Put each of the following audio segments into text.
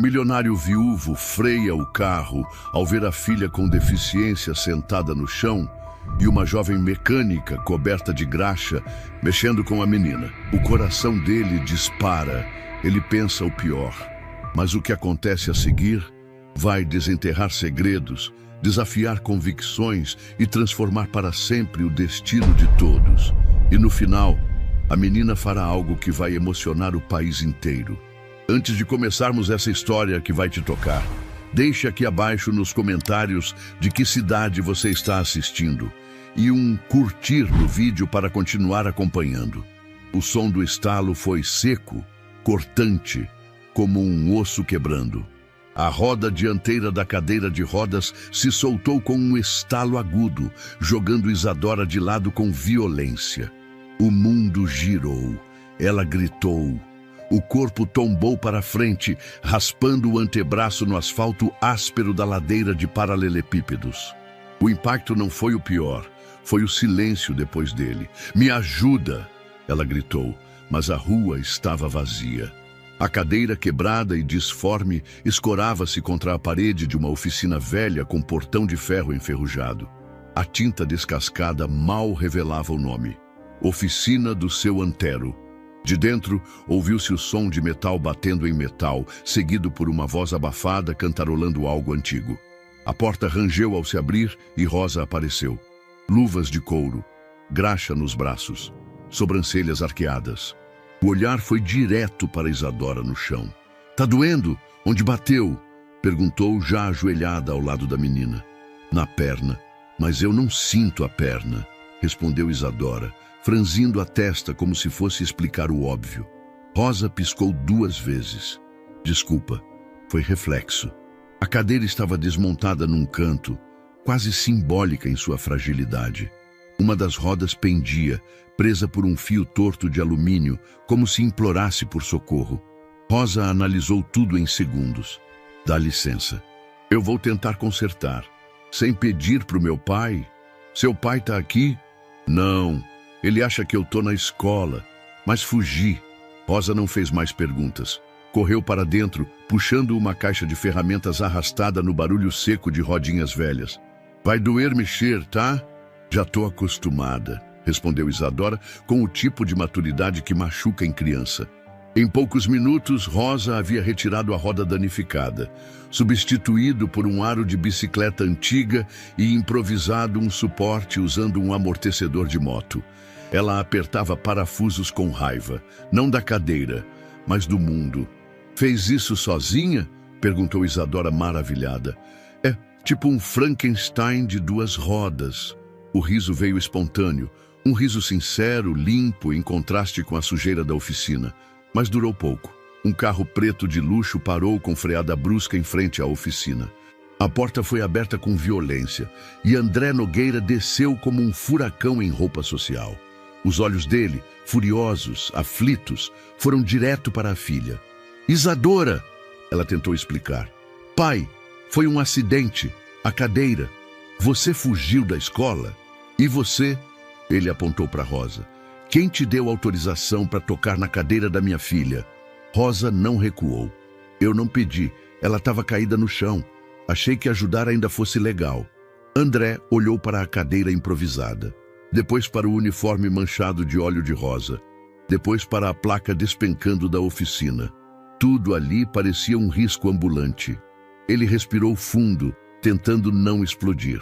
milionário viúvo freia o carro ao ver a filha com deficiência sentada no chão e uma jovem mecânica coberta de graxa mexendo com a menina. O coração dele dispara, ele pensa o pior. Mas o que acontece a seguir vai desenterrar segredos, desafiar convicções e transformar para sempre o destino de todos. E no final, a menina fará algo que vai emocionar o país inteiro. Antes de começarmos essa história que vai te tocar, deixe aqui abaixo nos comentários de que cidade você está assistindo e um curtir no vídeo para continuar acompanhando. O som do estalo foi seco, cortante, como um osso quebrando. A roda dianteira da cadeira de rodas se soltou com um estalo agudo, jogando Isadora de lado com violência. O mundo girou. Ela gritou. O corpo tombou para frente, raspando o antebraço no asfalto áspero da ladeira de paralelepípedos. O impacto não foi o pior, foi o silêncio depois dele. "Me ajuda!" ela gritou, mas a rua estava vazia. A cadeira quebrada e disforme escorava-se contra a parede de uma oficina velha com portão de ferro enferrujado. A tinta descascada mal revelava o nome. Oficina do Seu Antero. De dentro, ouviu-se o som de metal batendo em metal, seguido por uma voz abafada cantarolando algo antigo. A porta rangeu ao se abrir e Rosa apareceu. Luvas de couro, graxa nos braços, sobrancelhas arqueadas. O olhar foi direto para Isadora no chão. "Tá doendo? Onde bateu?" perguntou, já ajoelhada ao lado da menina. "Na perna, mas eu não sinto a perna", respondeu Isadora, franzindo a testa como se fosse explicar o óbvio. Rosa piscou 2 vezes. "Desculpa, foi reflexo." A cadeira estava desmontada num canto, quase simbólica em sua fragilidade. Uma das rodas pendia, presa por um fio torto de alumínio, como se implorasse por socorro. Rosa analisou tudo em segundos. "Dá licença. Eu vou tentar consertar. Sem pedir para o meu pai? Seu pai tá aqui?" "Não. Ele acha que eu tô na escola. Mas fugi." Rosa não fez mais perguntas. Correu para dentro, puxando uma caixa de ferramentas arrastada no barulho seco de rodinhas velhas. "Vai doer mexer, tá?" "Já tô acostumada", respondeu Isadora com o tipo de maturidade que machuca em criança. Em poucos minutos, Rosa havia retirado a roda danificada, substituído por um aro de bicicleta antiga e improvisado um suporte usando um amortecedor de moto. Ela apertava parafusos com raiva, não da cadeira, mas do mundo. "Fez isso sozinha?" perguntou Isadora maravilhada. "É tipo um Frankenstein de 2 rodas." O riso veio espontâneo, um riso sincero, limpo, em contraste com a sujeira da oficina. Mas durou pouco. Um carro preto de luxo parou com freada brusca em frente à oficina. A porta foi aberta com violência e André Nogueira desceu como um furacão em roupa social. Os olhos dele, furiosos, aflitos, foram direto para a filha. "Isadora!" ela tentou explicar. "Pai, foi um acidente. A cadeira. Você fugiu da escola? E você?" Ele apontou para Rosa. "Quem te deu autorização para tocar na cadeira da minha filha?" Rosa não recuou. "Eu não pedi. Ela estava caída no chão. Achei que ajudar ainda fosse legal." André olhou para a cadeira improvisada. Depois para o uniforme manchado de óleo de rosa. Depois para a placa despencando da oficina. Tudo ali parecia um risco ambulante. Ele respirou fundo, tentando não explodir.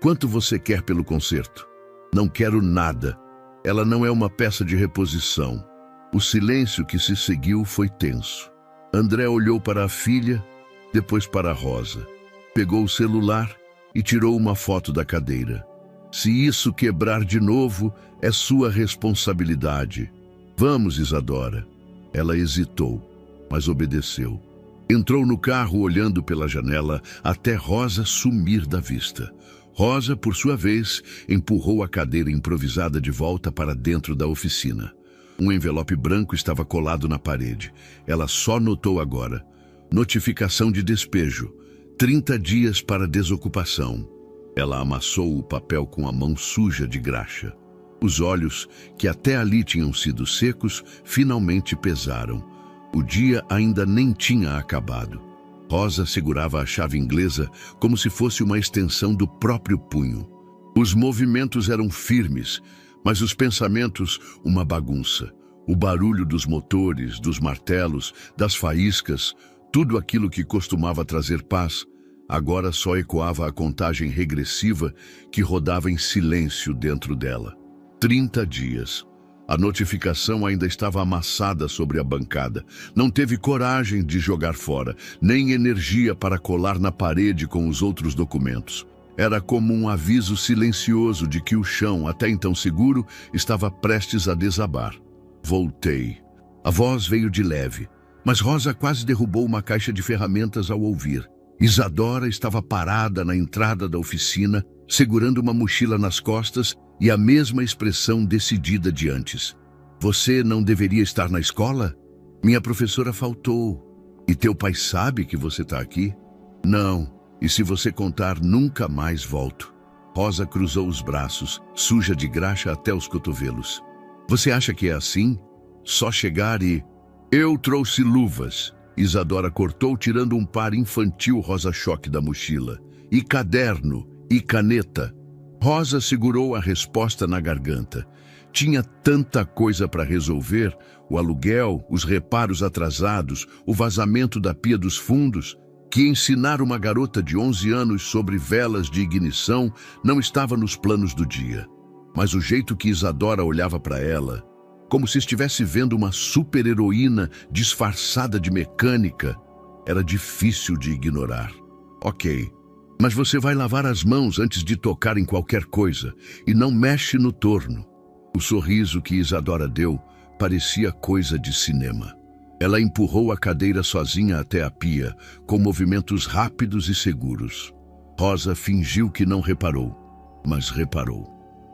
"Quanto você quer pelo concerto?" "Não quero nada. Ela não é uma peça de reposição." O silêncio que se seguiu foi tenso. André olhou para a filha, depois para a Rosa. Pegou o celular e tirou uma foto da cadeira. "Se isso quebrar de novo, é sua responsabilidade." "Vamos, Isadora." Ela hesitou, mas obedeceu. Entrou no carro olhando pela janela até Rosa sumir da vista. Rosa, por sua vez, empurrou a cadeira improvisada de volta para dentro da oficina. Um envelope branco estava colado na parede. Ela só notou agora. Notificação de despejo. 30 dias para desocupação. Ela amassou o papel com a mão suja de graxa. Os olhos, que até ali tinham sido secos, finalmente pesaram. O dia ainda nem tinha acabado. Rosa segurava a chave inglesa como se fosse uma extensão do próprio punho. Os movimentos eram firmes, mas os pensamentos uma bagunça. O barulho dos motores, dos martelos, das faíscas, tudo aquilo que costumava trazer paz, agora só ecoava a contagem regressiva que rodava em silêncio dentro dela. 30 dias. A notificação ainda estava amassada sobre a bancada. Não teve coragem de jogar fora, nem energia para colar na parede com os outros documentos. Era como um aviso silencioso de que o chão, até então seguro, estava prestes a desabar. Voltei. A voz veio de leve, mas Rosa quase derrubou uma caixa de ferramentas ao ouvir. Isadora estava parada na entrada da oficina, segurando uma mochila nas costas e a mesma expressão decidida de antes. Você não deveria estar na escola? Minha professora faltou. E teu pai sabe que você está aqui? Não. E se você contar, nunca mais volto. Rosa cruzou os braços, suja de graxa até os cotovelos. Você acha que é assim? Só chegar e... Eu trouxe luvas. Isadora cortou, tirando um par infantil rosa-choque da mochila. E caderno, e caneta. Rosa segurou a resposta na garganta. Tinha tanta coisa para resolver, o aluguel, os reparos atrasados, o vazamento da pia dos fundos, que ensinar uma garota de 11 anos sobre velas de ignição não estava nos planos do dia. Mas o jeito que Isadora olhava para ela, como se estivesse vendo uma super-heroína disfarçada de mecânica, era difícil de ignorar. Ok. Mas você vai lavar as mãos antes de tocar em qualquer coisa e não mexe no torno. O sorriso que Isadora deu parecia coisa de cinema. Ela empurrou a cadeira sozinha até a pia, com movimentos rápidos e seguros. Rosa fingiu que não reparou, mas reparou.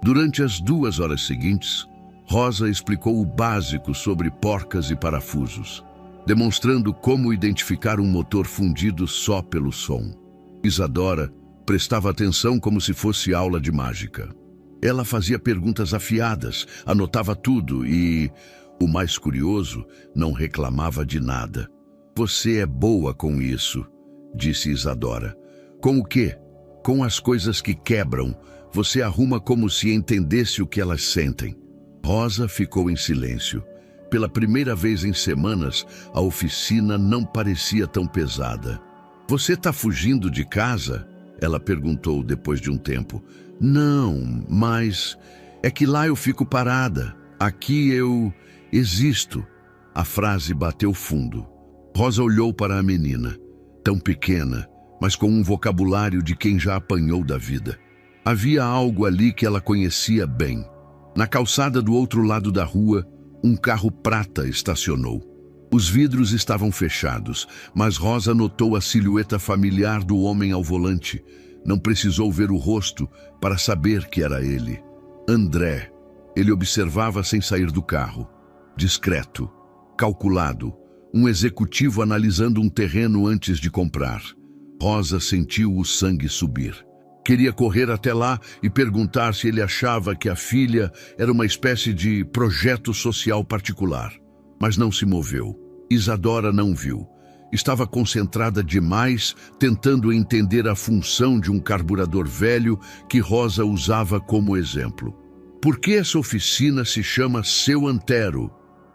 Durante as 2 horas seguintes, Rosa explicou o básico sobre porcas e parafusos, demonstrando como identificar um motor fundido só pelo som. Isadora prestava atenção como se fosse aula de mágica. Ela fazia perguntas afiadas, anotava tudo e, o mais curioso, não reclamava de nada. Você é boa com isso, disse Isadora. Com o quê? Com as coisas que quebram. Você arruma como se entendesse o que elas sentem. Rosa ficou em silêncio. Pela primeira vez em semanas, a oficina não parecia tão pesada. Você está fugindo de casa? Ela perguntou depois de um tempo. Não, mas é que lá eu fico parada. Aqui eu existo. A frase bateu fundo. Rosa olhou para a menina, tão pequena, mas com um vocabulário de quem já apanhou da vida. Havia algo ali que ela conhecia bem. Na calçada do outro lado da rua, um carro prata estacionou. Os vidros estavam fechados, mas Rosa notou a silhueta familiar do homem ao volante. Não precisou ver o rosto para saber que era ele. André. Ele observava sem sair do carro. Discreto, calculado, um executivo analisando um terreno antes de comprar. Rosa sentiu o sangue subir. Queria correr até lá e perguntar se ele achava que a filha era uma espécie de projeto social particular. Mas não se moveu. Isadora não viu. Estava concentrada demais, tentando entender a função de um carburador velho que Rosa usava como exemplo. Por que essa oficina se chama Seu Antero?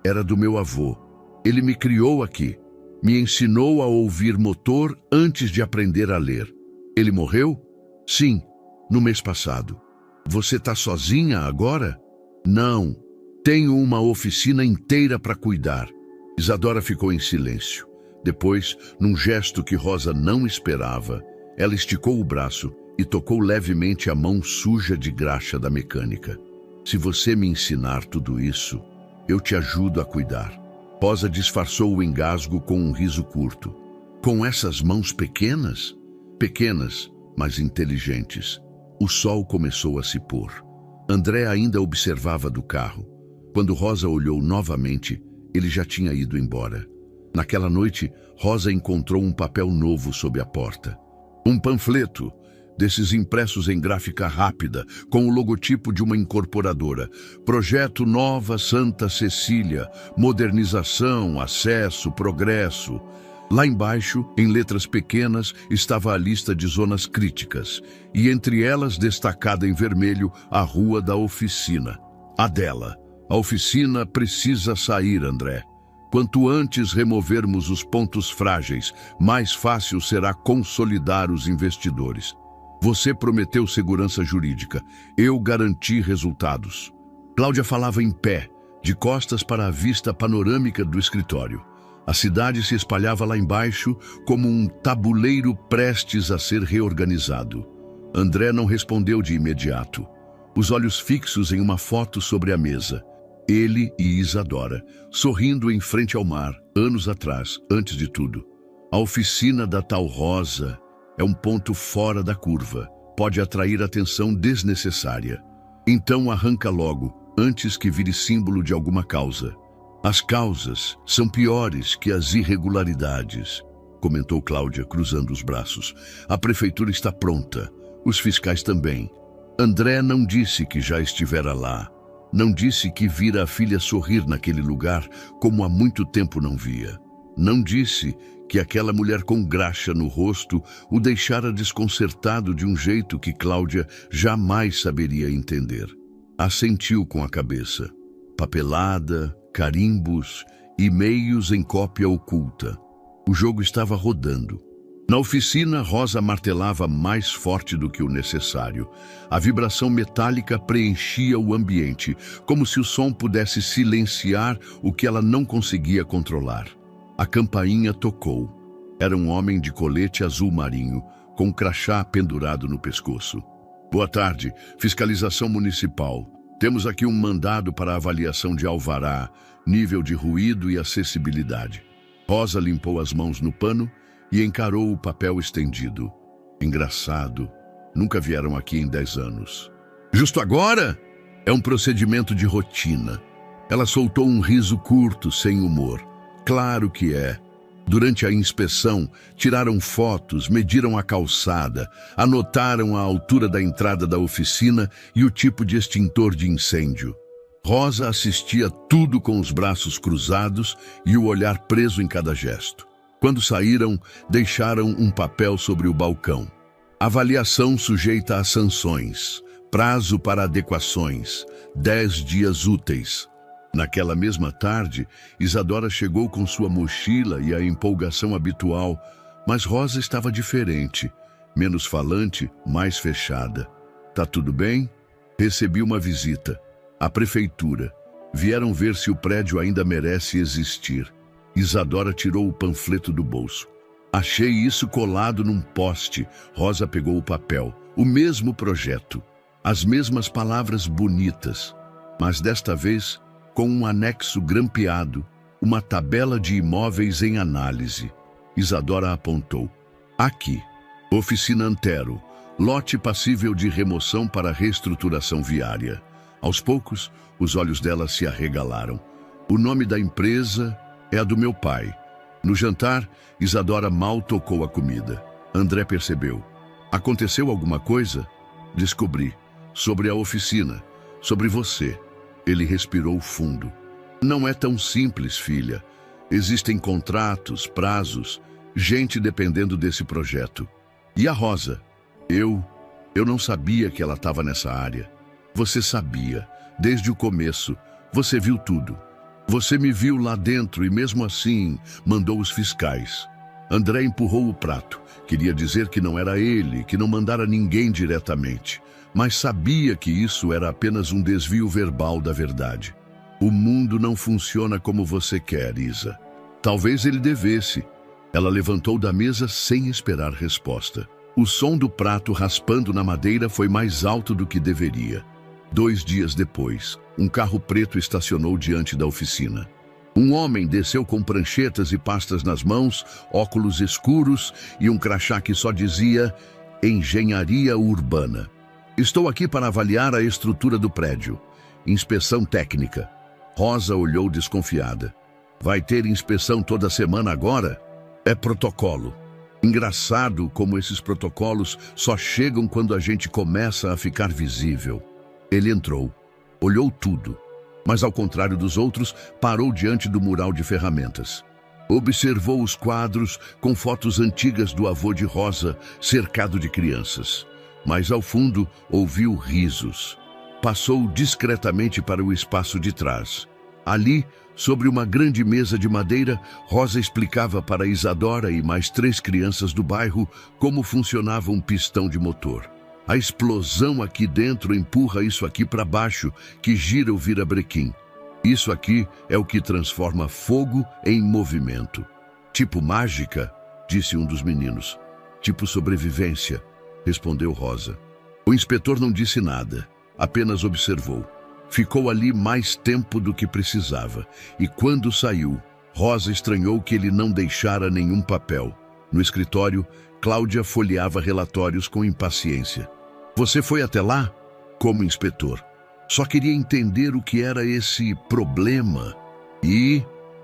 Era do meu avô. Ele me criou aqui. Me ensinou a ouvir motor antes de aprender a ler. Ele morreu? Sim, no mês passado. Você está sozinha agora? Não. Tenho uma oficina inteira para cuidar. Isadora ficou em silêncio. Depois, num gesto que Rosa não esperava, ela esticou o braço e tocou levemente a mão suja de graxa da mecânica. Se você me ensinar tudo isso, eu te ajudo a cuidar. Rosa disfarçou o engasgo com um riso curto. Com essas mãos pequenas? Pequenas, mas inteligentes. O sol começou a se pôr. André ainda observava do carro. Quando Rosa olhou novamente, ele já tinha ido embora. Naquela noite, Rosa encontrou um papel novo sob a porta. Um panfleto, desses impressos em gráfica rápida, com o logotipo de uma incorporadora. Projeto Nova Santa Cecília, modernização, acesso, progresso. Lá embaixo, em letras pequenas, estava a lista de zonas críticas, e entre elas, destacada em vermelho, a rua da oficina. A dela. A oficina precisa sair, André. Quanto antes removermos os pontos frágeis, mais fácil será consolidar os investidores. Você prometeu segurança jurídica. Eu garanti resultados. Cláudia falava em pé, de costas para a vista panorâmica do escritório. A cidade se espalhava lá embaixo como um tabuleiro prestes a ser reorganizado. André não respondeu de imediato. Os olhos fixos em uma foto sobre a mesa. Ele e Isadora, sorrindo em frente ao mar, anos atrás, antes de tudo. A oficina da tal Rosa é um ponto fora da curva. Pode atrair atenção desnecessária. Então arranca logo, antes que vire símbolo de alguma causa. As causas são piores que as irregularidades, comentou Cláudia, cruzando os braços. A prefeitura está pronta, os fiscais também. André não disse que já estivera lá. Não disse que vira a filha sorrir naquele lugar como há muito tempo não via. Não disse que aquela mulher com graxa no rosto o deixara desconcertado de um jeito que Cláudia jamais saberia entender. Assentiu com a cabeça. Papelada, carimbos, e-mails em cópia oculta. O jogo estava rodando. Na oficina, Rosa martelava mais forte do que o necessário. A vibração metálica preenchia o ambiente, como se o som pudesse silenciar o que ela não conseguia controlar. A campainha tocou. Era um homem de colete azul marinho, com um crachá pendurado no pescoço. Boa tarde, fiscalização municipal. Temos aqui um mandado para avaliação de alvará, nível de ruído e acessibilidade. Rosa limpou as mãos no pano e encarou o papel estendido. Engraçado, nunca vieram aqui em 10 anos. Justo agora? É um procedimento de rotina. Ela soltou um riso curto, sem humor. Claro que é. Durante a inspeção, tiraram fotos, mediram a calçada, anotaram a altura da entrada da oficina e o tipo de extintor de incêndio. Rosa assistia tudo com os braços cruzados e o olhar preso em cada gesto. Quando saíram, deixaram um papel sobre o balcão. Avaliação sujeita a sanções. Prazo para adequações. 10 dias úteis. Naquela mesma tarde, Isadora chegou com sua mochila e a empolgação habitual, mas Rosa estava diferente, menos falante, mais fechada. Tá tudo bem? Recebi uma visita. A prefeitura. Vieram ver se o prédio ainda merece existir. Isadora tirou o panfleto do bolso. Achei isso colado num poste. Rosa pegou o papel. O mesmo projeto. As mesmas palavras bonitas. Mas desta vez, com um anexo grampeado, uma tabela de imóveis em análise. Isadora apontou. Aqui. Oficina Antero. Lote passível de remoção para reestruturação viária. Aos poucos, os olhos dela se arregalaram. O nome da empresa é a do meu pai. No jantar, Isadora mal tocou a comida. André percebeu. Aconteceu alguma coisa? Descobri. Sobre a oficina. Sobre você. Ele respirou fundo. Não é tão simples, filha. Existem contratos, prazos, gente dependendo desse projeto. E a Rosa? Eu não sabia que ela estava nessa área. Você sabia, desde o começo. Você viu tudo. Você me viu lá dentro e mesmo assim mandou os fiscais. André empurrou o prato. Queria dizer que não era ele, que não mandara ninguém diretamente. Mas sabia que isso era apenas um desvio verbal da verdade. O mundo não funciona como você quer, Isa. Talvez ele devesse. Ela levantou da mesa sem esperar resposta. O som do prato raspando na madeira foi mais alto do que deveria. 2 dias depois, um carro preto estacionou diante da oficina. Um homem desceu com pranchetas e pastas nas mãos, óculos escuros e um crachá que só dizia Engenharia Urbana. Estou aqui para avaliar a estrutura do prédio. Inspeção técnica. Rosa olhou desconfiada. Vai ter inspeção toda semana agora? É protocolo. Engraçado como esses protocolos só chegam quando a gente começa a ficar visível. Ele entrou, olhou tudo, mas ao contrário dos outros, parou diante do mural de ferramentas. Observou os quadros com fotos antigas do avô de Rosa, cercado de crianças. Mas ao fundo ouviu risos. Passou discretamente para o espaço de trás. Ali, sobre uma grande mesa de madeira, Rosa explicava para Isadora e mais 3 crianças do bairro como funcionava um pistão de motor. A explosão aqui dentro empurra isso aqui para baixo, que gira o virabrequim. Isso aqui é o que transforma fogo em movimento. Tipo mágica, disse um dos meninos. Tipo sobrevivência, respondeu Rosa. O inspetor não disse nada, apenas observou. Ficou ali mais tempo do que precisava, e quando saiu, Rosa estranhou que ele não deixara nenhum papel. No escritório, Cláudia folheava relatórios com impaciência. Você foi até lá? Como inspetor. Só queria entender o que era esse problema. E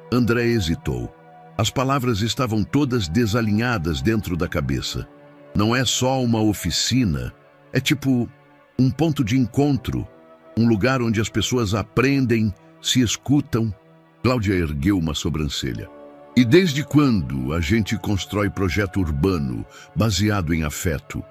André hesitou. As palavras estavam todas desalinhadas dentro da cabeça. Não é só uma oficina, é tipo um ponto de encontro. Um lugar onde as pessoas aprendem, se escutam. Cláudia ergueu uma sobrancelha. E desde quando a gente constrói projeto urbano baseado em afeto?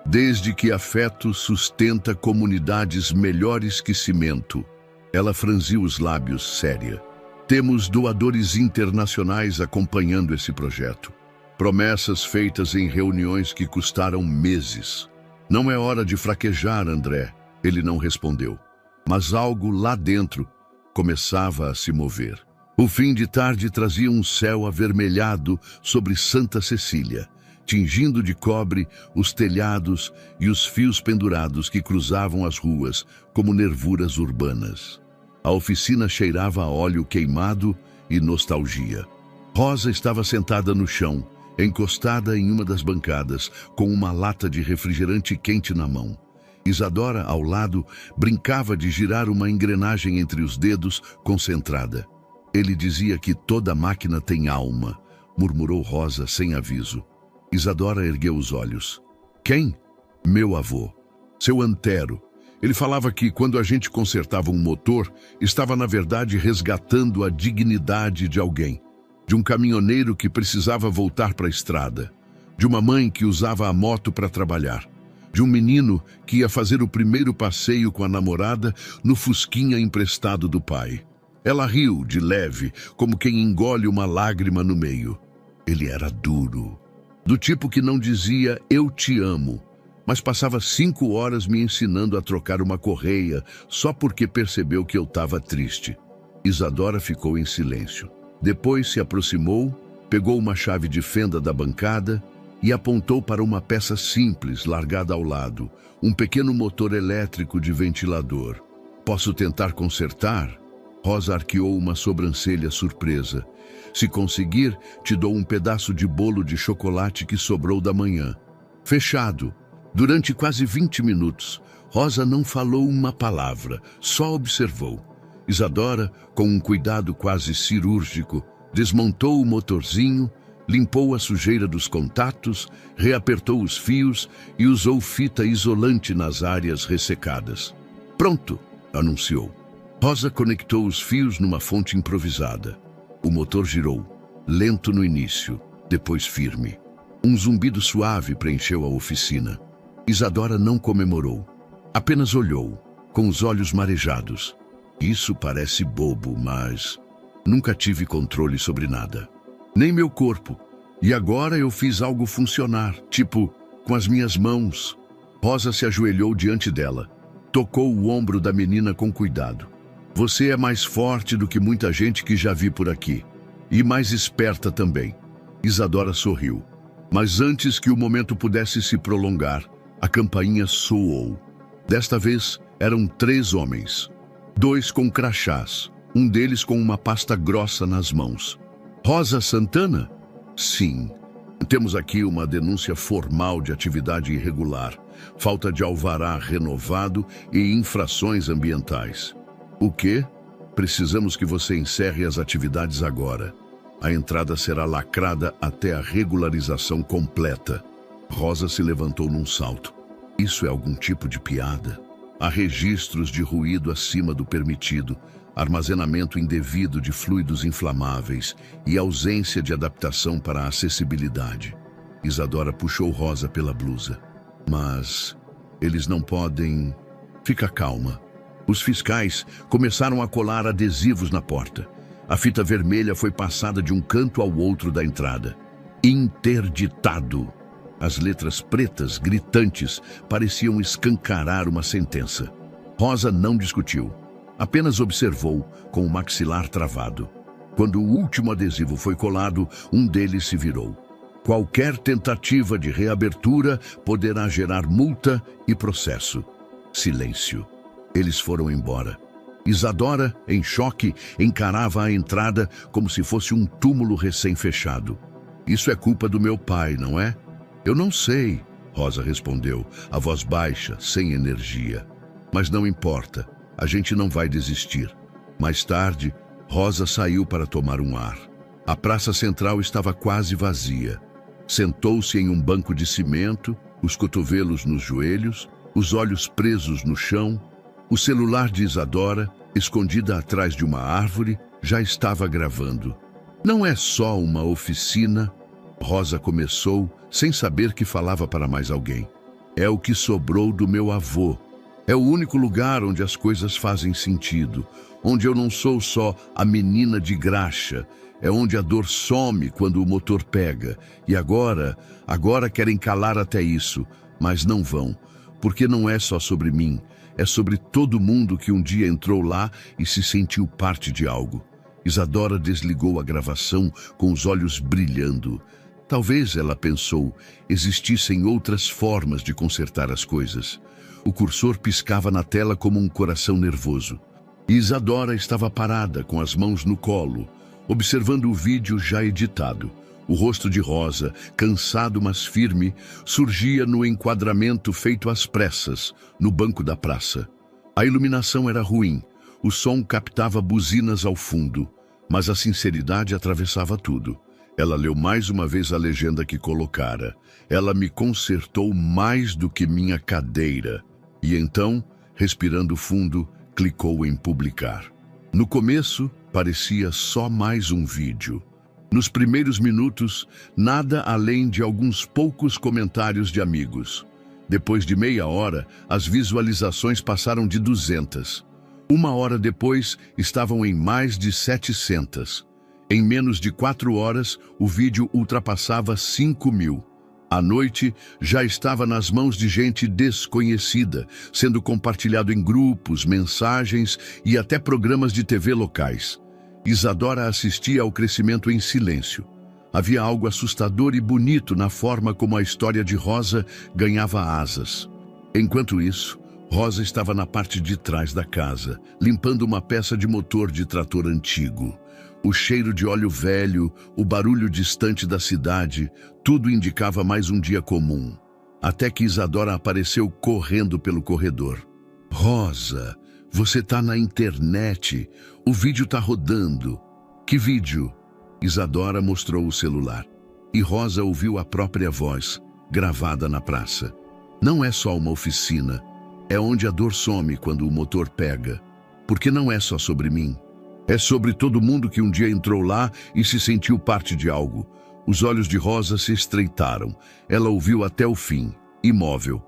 Desde que afeto sustenta comunidades melhores que cimento. Ela franziu os lábios, séria. Temos doadores internacionais acompanhando esse projeto. Promessas feitas em reuniões que custaram meses. Não é hora de fraquejar, André. Ele não respondeu. Mas algo lá dentro começava a se mover. O fim de tarde trazia um céu avermelhado sobre Santa Cecília, tingindo de cobre os telhados e os fios pendurados que cruzavam as ruas como nervuras urbanas. A oficina cheirava a óleo queimado e nostalgia. Rosa estava sentada no chão, encostada em uma das bancadas, com uma lata de refrigerante quente na mão. Isadora, ao lado, brincava de girar uma engrenagem entre os dedos, concentrada. Ele dizia que toda máquina tem alma, murmurou Rosa sem aviso. Isadora ergueu os olhos. Quem? Meu avô. Seu Antero. Ele falava que quando a gente consertava um motor, estava na verdade resgatando a dignidade de alguém. De um caminhoneiro que precisava voltar para a estrada. De uma mãe que usava a moto para trabalhar. De um menino que ia fazer o primeiro passeio com a namorada no fusquinha emprestado do pai. Ela riu, de leve, como quem engole uma lágrima no meio. Ele era duro. Do tipo que não dizia, eu te amo, mas passava 5 horas me ensinando a trocar uma correia só porque percebeu que eu estava triste. Isadora ficou em silêncio. Depois se aproximou, pegou uma chave de fenda da bancada e apontou para uma peça simples largada ao lado, um pequeno motor elétrico de ventilador. Posso tentar consertar? Rosa arqueou uma sobrancelha surpresa. Se conseguir, te dou um pedaço de bolo de chocolate que sobrou da manhã. Fechado. Durante quase 20 minutos, Rosa não falou uma palavra, só observou. Isadora, com um cuidado quase cirúrgico, desmontou o motorzinho, limpou a sujeira dos contatos, reapertou os fios e usou fita isolante nas áreas ressecadas. Pronto, anunciou. Rosa conectou os fios numa fonte improvisada. O motor girou, lento no início, depois firme. Um zumbido suave preencheu a oficina. Isadora não comemorou, apenas olhou, com os olhos marejados. Isso parece bobo, mas nunca tive controle sobre nada. Nem meu corpo. E agora eu fiz algo funcionar, tipo, com as minhas mãos. Rosa se ajoelhou diante dela. Tocou o ombro da menina com cuidado. Você é mais forte do que muita gente que já vi por aqui. E mais esperta também. Isadora sorriu. Mas antes que o momento pudesse se prolongar, a campainha soou. Desta vez, eram 3 homens. 2 com crachás, um deles com uma pasta grossa nas mãos. Rosa Santana? Sim. Temos aqui uma denúncia formal de atividade irregular, falta de alvará renovado e infrações ambientais. O quê? Precisamos que você encerre as atividades agora. A entrada será lacrada até a regularização completa. Rosa se levantou num salto. Isso é algum tipo de piada? Há registros de ruído acima do permitido. armazenamento indevido de fluidos inflamáveis e ausência de adaptação para a acessibilidade. Isadora puxou Rosa pela blusa. Mas eles não podem... Fica calma. Os fiscais começaram a colar adesivos na porta. A fita vermelha foi passada de um canto ao outro da entrada. Interditado. As letras pretas, gritantes, pareciam escancarar uma sentença. Rosa não discutiu. Apenas observou, com o maxilar travado. Quando o último adesivo foi colado, um deles se virou. Qualquer tentativa de reabertura poderá gerar multa e processo. Silêncio. Eles foram embora. Isadora, em choque, encarava a entrada como se fosse um túmulo recém-fechado. Isso é culpa do meu pai, não é? Eu não sei, Rosa respondeu, a voz baixa, sem energia. Mas não importa, a gente não vai desistir. Mais tarde, Rosa saiu para tomar um ar. A praça central estava quase vazia. Sentou-se em um banco de cimento, os cotovelos nos joelhos, os olhos presos no chão. O celular de Isadora, escondida atrás de uma árvore, já estava gravando. Não é só uma oficina, Rosa começou, sem saber que falava para mais alguém. É o que sobrou do meu avô. É o único lugar onde as coisas fazem sentido, onde eu não sou só a menina de graxa, é onde a dor some quando o motor pega. E agora querem calar até isso, mas não vão, porque não é só sobre mim, é sobre todo mundo que um dia entrou lá e se sentiu parte de algo. Isadora desligou a gravação com os olhos brilhando. Talvez, ela pensou, existissem outras formas de consertar as coisas. O cursor piscava na tela como um coração nervoso. E Isadora estava parada, com as mãos no colo, observando o vídeo já editado. O rosto de Rosa, cansado mas firme, surgia no enquadramento feito às pressas, no banco da praça. A iluminação era ruim, o som captava buzinas ao fundo, mas a sinceridade atravessava tudo. Ela leu mais uma vez a legenda que colocara. Ela me consertou mais do que minha cadeira. E então, respirando fundo, clicou em publicar. No começo, parecia só mais um vídeo. Nos primeiros minutos, nada além de alguns poucos comentários de amigos. Depois de meia hora, as visualizações passaram de 200. Uma hora depois, estavam em mais de 700. Em menos de 4 horas, o vídeo ultrapassava 5.000. À noite, já estava nas mãos de gente desconhecida, sendo compartilhado em grupos, mensagens e até programas de TV locais. Isadora assistia ao crescimento em silêncio. Havia algo assustador e bonito na forma como a história de Rosa ganhava asas. Enquanto isso, Rosa estava na parte de trás da casa, limpando uma peça de motor de trator antigo. O cheiro de óleo velho, o barulho distante da cidade, tudo indicava mais um dia comum. Até que Isadora apareceu correndo pelo corredor. Rosa, você tá na internet. O vídeo tá rodando. Que vídeo? Isadora mostrou o celular. E Rosa ouviu a própria voz, gravada na praça. Não é só uma oficina. É onde a dor some quando o motor pega. Porque não é só sobre mim. É sobre todo mundo que um dia entrou lá e se sentiu parte de algo. Os olhos de Rosa se estreitaram. Ela ouviu até o fim, imóvel.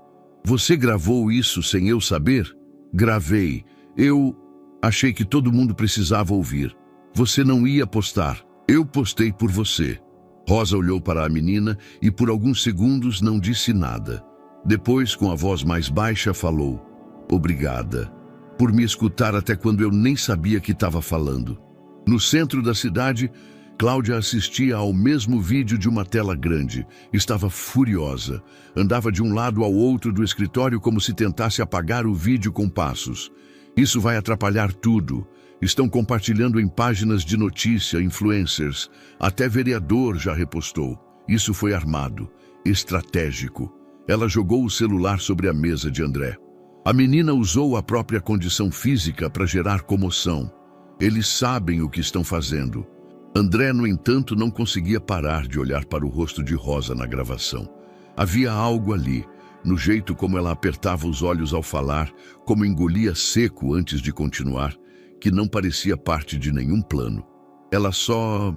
Você gravou isso sem eu saber? Gravei. Eu achei que todo mundo precisava ouvir. Você não ia postar. Eu postei por você. Rosa olhou para a menina e por alguns segundos não disse nada. Depois, com a voz mais baixa, falou: Obrigada por me escutar até quando eu nem sabia que estava falando. No centro da cidade, Cláudia assistia ao mesmo vídeo de uma tela grande. Estava furiosa. Andava de um lado ao outro do escritório como se tentasse apagar o vídeo com passos. Isso vai atrapalhar tudo. Estão compartilhando em páginas de notícia, influencers. Até vereador já repostou. Isso foi armado, estratégico. Ela jogou o celular sobre a mesa de André. A menina usou a própria condição física para gerar comoção. Eles sabem o que estão fazendo. André, no entanto, não conseguia parar de olhar para o rosto de Rosa na gravação. Havia algo ali, no jeito como ela apertava os olhos ao falar, como engolia seco antes de continuar, que não parecia parte de nenhum plano. Ela só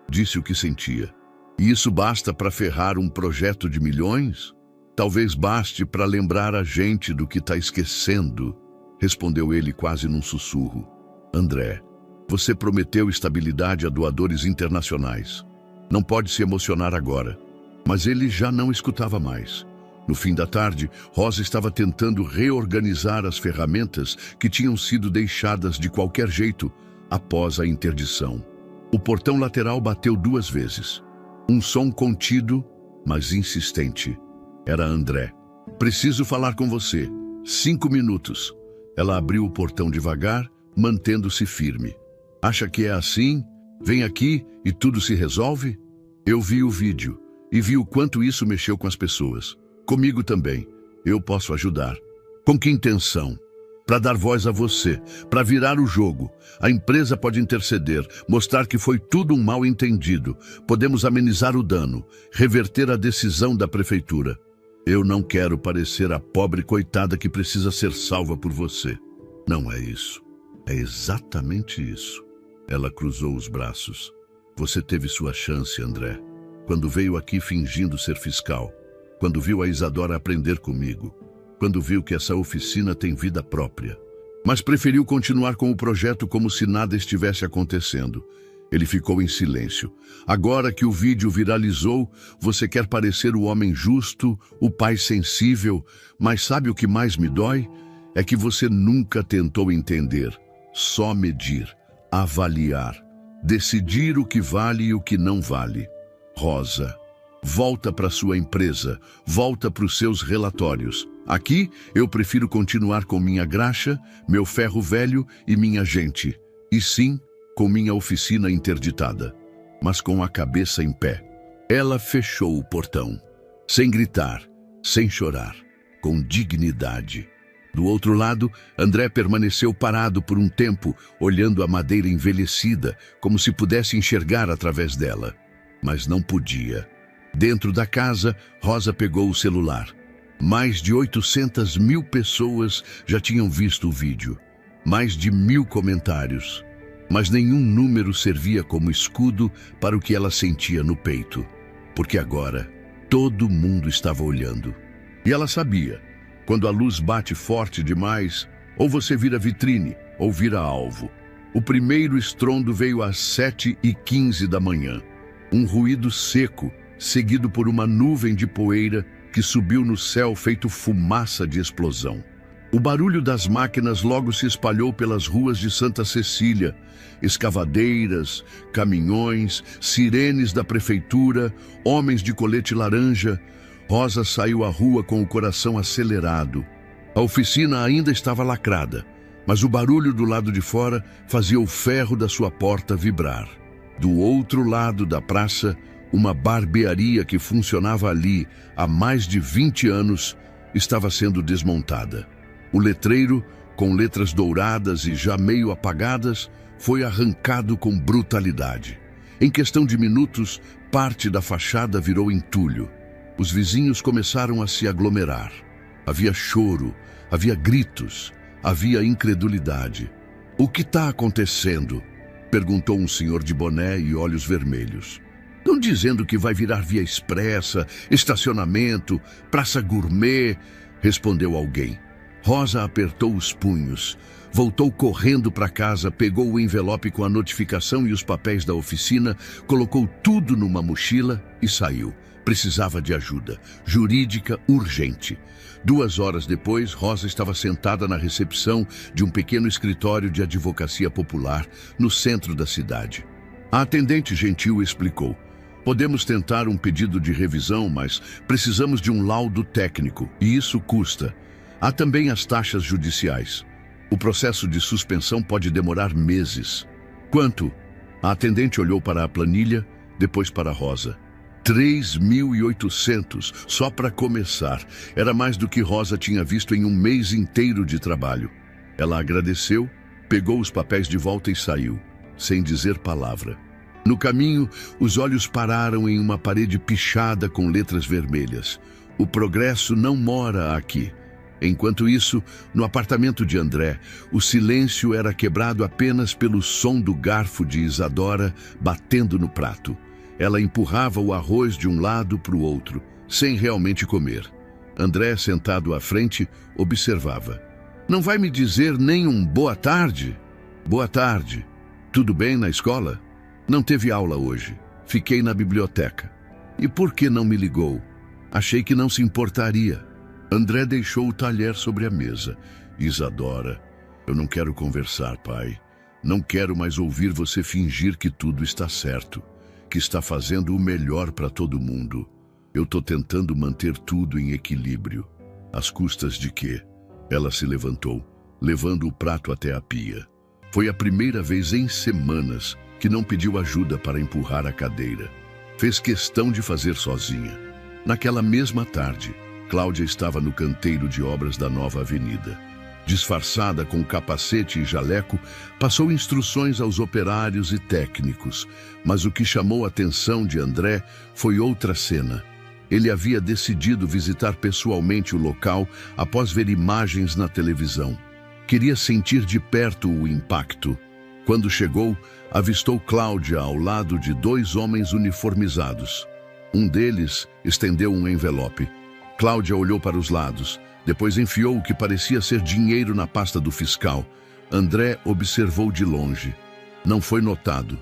disse o que sentia. E isso basta para ferrar um projeto de milhões? Talvez baste para lembrar a gente do que está esquecendo, respondeu ele quase num sussurro. André, você prometeu estabilidade a doadores internacionais. Não pode se emocionar agora. Mas ele já não escutava mais. No fim da tarde, Rosa estava tentando reorganizar as ferramentas que tinham sido deixadas de qualquer jeito após a interdição. O portão lateral bateu 2 vezes. Um som contido, mas insistente. Era André. Preciso falar com você. 5 minutos. Ela abriu o portão devagar, mantendo-se firme. Acha que é assim? Vem aqui e tudo se resolve? Eu vi o vídeo e vi o quanto isso mexeu com as pessoas. Comigo também. Eu posso ajudar. Com que intenção? Para dar voz a você, para virar o jogo. A empresa pode interceder, mostrar que foi tudo um mal-entendido. Podemos amenizar o dano, reverter a decisão da prefeitura. Eu não quero parecer a pobre coitada que precisa ser salva por você. Não é isso. É exatamente isso. Ela cruzou os braços. Você teve sua chance, André. Quando veio aqui fingindo ser fiscal. Quando viu a Isadora aprender comigo. Quando viu que essa oficina tem vida própria. Mas preferiu continuar com o projeto como se nada estivesse acontecendo. Ele ficou em silêncio. Agora que o vídeo viralizou, você quer parecer o homem justo, o pai sensível, mas sabe o que mais me dói? É que você nunca tentou entender, só medir, avaliar, decidir o que vale e o que não vale. Rosa, volta para sua empresa, volta para os seus relatórios. Aqui, eu prefiro continuar com minha graxa, meu ferro velho e minha gente. E sim, com minha oficina interditada, mas com a cabeça em pé. Ela fechou o portão, sem gritar, sem chorar, com dignidade. Do outro lado, André permaneceu parado por um tempo, olhando a madeira envelhecida, como se pudesse enxergar através dela. Mas não podia. Dentro da casa, Rosa pegou o celular. Mais de 800 mil pessoas já tinham visto o vídeo. Mais de 1000 comentários. Mas nenhum número servia como escudo para o que ela sentia no peito. Porque agora, todo mundo estava olhando. E ela sabia, quando a luz bate forte demais, ou você vira vitrine, ou vira alvo. O primeiro estrondo veio às 7h15 da manhã. Um ruído seco, seguido por uma nuvem de poeira que subiu no céu feito fumaça de explosão. O barulho das máquinas logo se espalhou pelas ruas de Santa Cecília. Escavadeiras, caminhões, sirenes da prefeitura, homens de colete laranja. Rosa saiu à rua com o coração acelerado. A oficina ainda estava lacrada, mas o barulho do lado de fora fazia o ferro da sua porta vibrar. Do outro lado da praça, uma barbearia que funcionava ali há mais de 20 anos estava sendo desmontada. O letreiro, com letras douradas e já meio apagadas, foi arrancado com brutalidade. Em questão de minutos, parte da fachada virou entulho. Os vizinhos começaram a se aglomerar. Havia choro, havia gritos, havia incredulidade. "O que está acontecendo?" perguntou um senhor de boné e olhos vermelhos. "Estão dizendo que vai virar via expressa, estacionamento, praça gourmet", respondeu alguém. Rosa apertou os punhos, voltou correndo para casa, pegou o envelope com a notificação e os papéis da oficina, colocou tudo numa mochila e saiu. Precisava de ajuda, jurídica urgente. 2 horas depois, Rosa estava sentada na recepção de um pequeno escritório de advocacia popular no centro da cidade. A atendente gentil explicou: "Podemos tentar um pedido de revisão, mas precisamos de um laudo técnico, e isso custa. Há também as taxas judiciais. O processo de suspensão pode demorar meses." "Quanto?" A atendente olhou para a planilha, depois para Rosa. 3.800, só para começar. Era mais do que Rosa tinha visto em um mês inteiro de trabalho. Ela agradeceu, pegou os papéis de volta e saiu, sem dizer palavra. No caminho, os olhos pararam em uma parede pichada com letras vermelhas. "O progresso não mora aqui." Enquanto isso, no apartamento de André, o silêncio era quebrado apenas pelo som do garfo de Isadora batendo no prato. Ela empurrava o arroz de um lado para o outro, sem realmente comer. André, sentado à frente, observava. Não vai me dizer nem um boa tarde? Boa tarde. Tudo bem na escola? Não teve aula hoje. Fiquei na biblioteca. E por que não me ligou? Achei que não se importaria. André deixou o talher sobre a mesa. Isadora, eu não quero conversar, pai. Não quero mais ouvir você fingir que tudo está certo, que está fazendo o melhor para todo mundo. Eu estou tentando manter tudo em equilíbrio. Às custas de quê? Ela se levantou, levando o prato até a pia. Foi a primeira vez em semanas que não pediu ajuda para empurrar a cadeira. Fez questão de fazer sozinha. Naquela mesma tarde, Cláudia estava no canteiro de obras da nova avenida. Disfarçada com capacete e jaleco, passou instruções aos operários e técnicos, mas o que chamou a atenção de André foi outra cena. Ele havia decidido visitar pessoalmente o local após ver imagens na televisão. Queria sentir de perto o impacto. Quando chegou, avistou Cláudia ao lado de 2 homens uniformizados. Um deles estendeu um envelope. Cláudia olhou para os lados, depois enfiou o que parecia ser dinheiro na pasta do fiscal. André observou de longe. Não foi notado.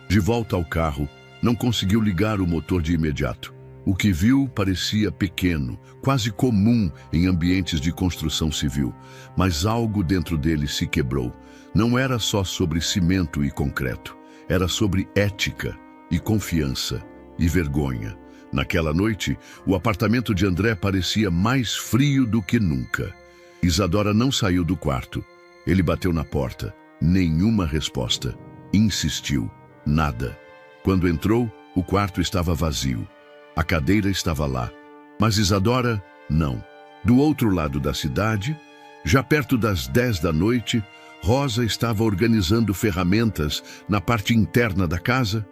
De volta ao carro, não conseguiu ligar o motor de imediato. O que viu parecia pequeno, quase comum em ambientes de construção civil, mas algo dentro dele se quebrou. Não era só sobre cimento e concreto, era sobre ética e confiança e vergonha. Naquela noite, o apartamento de André parecia mais frio do que nunca. Isadora não saiu do quarto. Ele bateu na porta. Nenhuma resposta. Insistiu. Nada. Quando entrou, o quarto estava vazio. A cadeira estava lá. Mas Isadora, não. Do outro lado da cidade, já perto das 10 da noite, Rosa estava organizando ferramentas na parte interna da casa,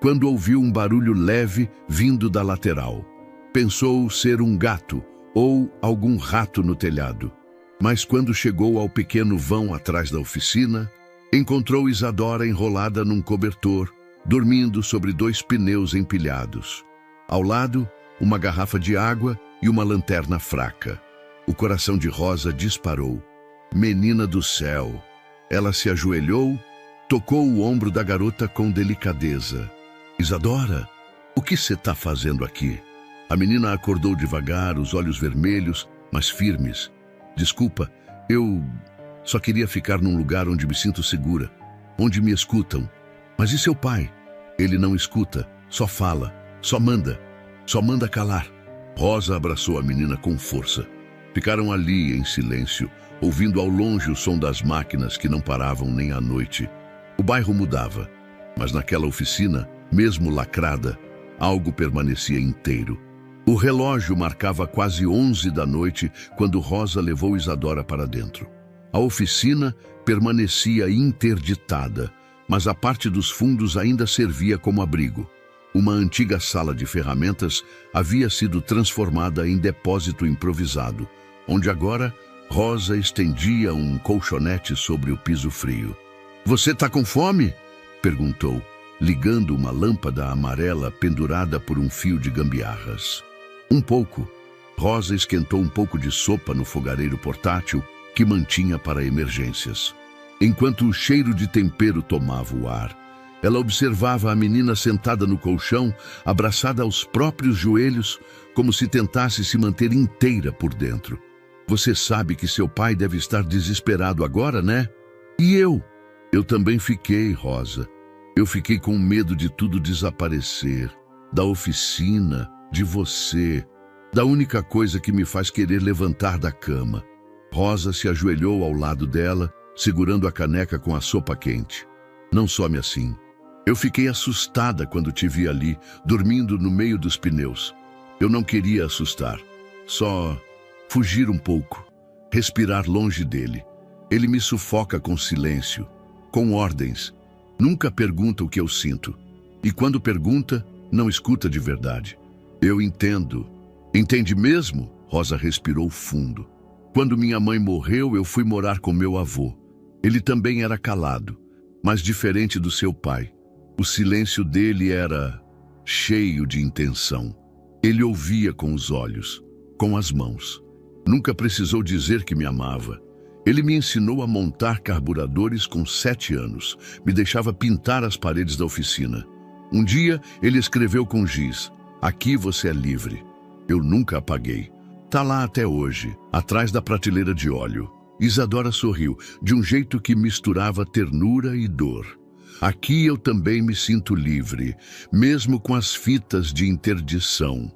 quando ouviu um barulho leve vindo da lateral. Pensou ser um gato ou algum rato no telhado. Mas quando chegou ao pequeno vão atrás da oficina, encontrou Isadora enrolada num cobertor, dormindo sobre 2 pneus empilhados. Ao lado, uma garrafa de água e uma lanterna fraca. O coração de Rosa disparou. Menina do céu! Ela se ajoelhou, tocou o ombro da garota com delicadeza. Isadora, o que você está fazendo aqui? A menina acordou devagar, os olhos vermelhos, mas firmes. Desculpa, eu só queria ficar num lugar onde me sinto segura, onde me escutam. Mas e seu pai? Ele não escuta, só fala, só manda calar. Rosa abraçou a menina com força. Ficaram ali em silêncio, ouvindo ao longe o som das máquinas que não paravam nem à noite. O bairro mudava, mas naquela oficina, mesmo lacrada, algo permanecia inteiro. O relógio marcava quase 11 da noite quando Rosa levou Isadora para dentro. A oficina permanecia interditada, mas a parte dos fundos ainda servia como abrigo. Uma antiga sala de ferramentas havia sido transformada em depósito improvisado, onde agora Rosa estendia um colchonete sobre o piso frio. "Você está com fome?" perguntou, ligando uma lâmpada amarela pendurada por um fio de gambiarras. Um pouco. Rosa esquentou um pouco de sopa no fogareiro portátil que mantinha para emergências. Enquanto o cheiro de tempero tomava o ar, ela observava a menina sentada no colchão, abraçada aos próprios joelhos, como se tentasse se manter inteira por dentro. "Você sabe que seu pai deve estar desesperado agora, né? E eu? Eu também fiquei, Rosa. Eu fiquei com medo de tudo desaparecer, da oficina, de você, da única coisa que me faz querer levantar da cama." Rosa se ajoelhou ao lado dela, segurando a caneca com a sopa quente. "Não some assim. Eu fiquei assustada quando te vi ali, dormindo no meio dos pneus. Eu não queria assustar, só fugir um pouco, respirar longe dele. Ele me sufoca com silêncio, com ordens. Nunca pergunta o que eu sinto. E quando pergunta, não escuta de verdade." "Eu entendo." "Entende mesmo?" Rosa respirou fundo. Quando minha mãe morreu, eu fui morar com meu avô. Ele também era calado, mas diferente do seu pai. O silêncio dele era cheio de intenção. Ele ouvia com os olhos, com as mãos. Nunca precisou dizer que me amava. Ele me ensinou a montar carburadores com 7 anos. Me deixava pintar as paredes da oficina. Um dia, ele escreveu com giz: "Aqui você é livre." Eu nunca apaguei. Tá lá até hoje, atrás da prateleira de óleo. Isadora sorriu, de um jeito que misturava ternura e dor. Aqui eu também me sinto livre, mesmo com as fitas de interdição.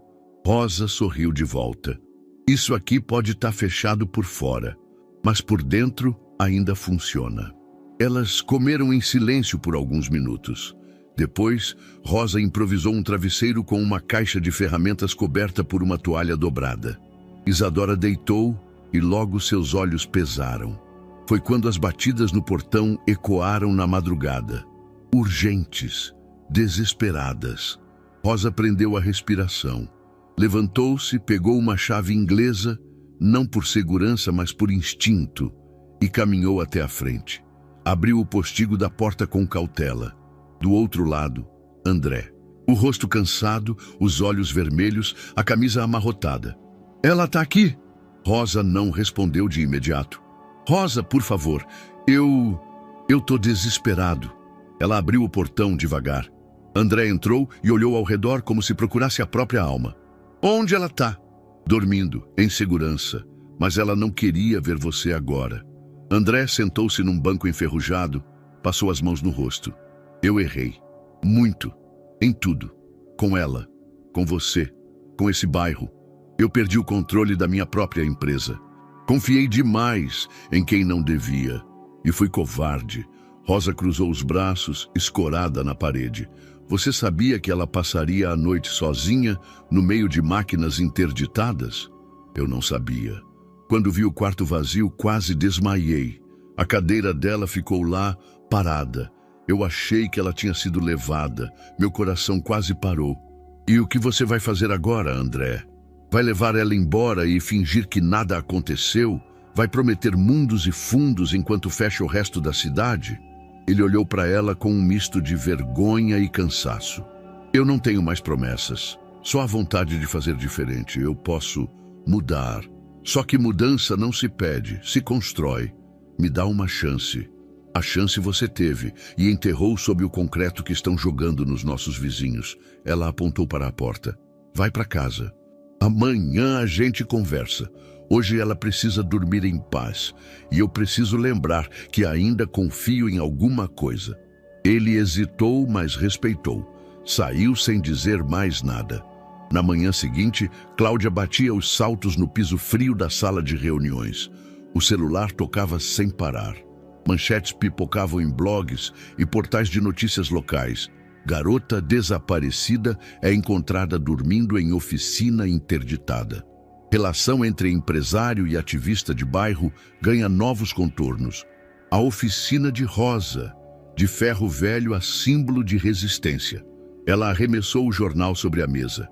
Rosa sorriu de volta. Isso aqui pode estar fechado por fora, mas por dentro ainda funciona. Elas comeram em silêncio por alguns minutos. Depois, Rosa improvisou um travesseiro com uma caixa de ferramentas coberta por uma toalha dobrada. Isadora deitou e logo seus olhos pesaram. Foi quando as batidas no portão ecoaram na madrugada. Urgentes, desesperadas. Rosa prendeu a respiração. Levantou-se, pegou uma chave inglesa, não por segurança, mas por instinto, e caminhou até a frente. Abriu o postigo da porta com cautela. Do outro lado, André. O rosto cansado, os olhos vermelhos, a camisa amarrotada. "Ela tá aqui?" Rosa não respondeu de imediato. "Rosa, por favor, eu tô desesperado." Ela abriu o portão devagar. André entrou e olhou ao redor como se procurasse a própria alma. "Onde ela tá?" "Dormindo, em segurança. Mas ela não queria ver você agora." André sentou-se num banco enferrujado, passou as mãos no rosto. "Eu errei. Muito. Em tudo. Com ela. Com você. Com esse bairro. Eu perdi o controle da minha própria empresa. Confiei demais em quem não devia. E fui covarde." Rosa cruzou os braços, escorada na parede. "Você sabia que ela passaria a noite sozinha, no meio de máquinas interditadas?" "Eu não sabia. Quando vi o quarto vazio, quase desmaiei. A cadeira dela ficou lá, parada. Eu achei que ela tinha sido levada. Meu coração quase parou." "E o que você vai fazer agora, André? Vai levar ela embora e fingir que nada aconteceu? Vai prometer mundos e fundos enquanto fecha o resto da cidade?" Ele olhou para ela com um misto de vergonha e cansaço. "Eu não tenho mais promessas. Só a vontade de fazer diferente. Eu posso mudar. Só que mudança não se pede, se constrói. Me dá uma chance." "A chance você teve e enterrou sob o concreto que estão jogando nos nossos vizinhos." Ela apontou para a porta. "Vai para casa. Amanhã a gente conversa. Hoje ela precisa dormir em paz. E eu preciso lembrar que ainda confio em alguma coisa." Ele hesitou, mas respeitou. Saiu sem dizer mais nada. Na manhã seguinte, Cláudia batia os saltos no piso frio da sala de reuniões. O celular tocava sem parar. Manchetes pipocavam em blogs e portais de notícias locais. Garota desaparecida é encontrada dormindo em oficina interditada. Relação entre empresário e ativista de bairro ganha novos contornos. A oficina de Rosa, de ferro velho a símbolo de resistência. Ela arremessou o jornal sobre a mesa.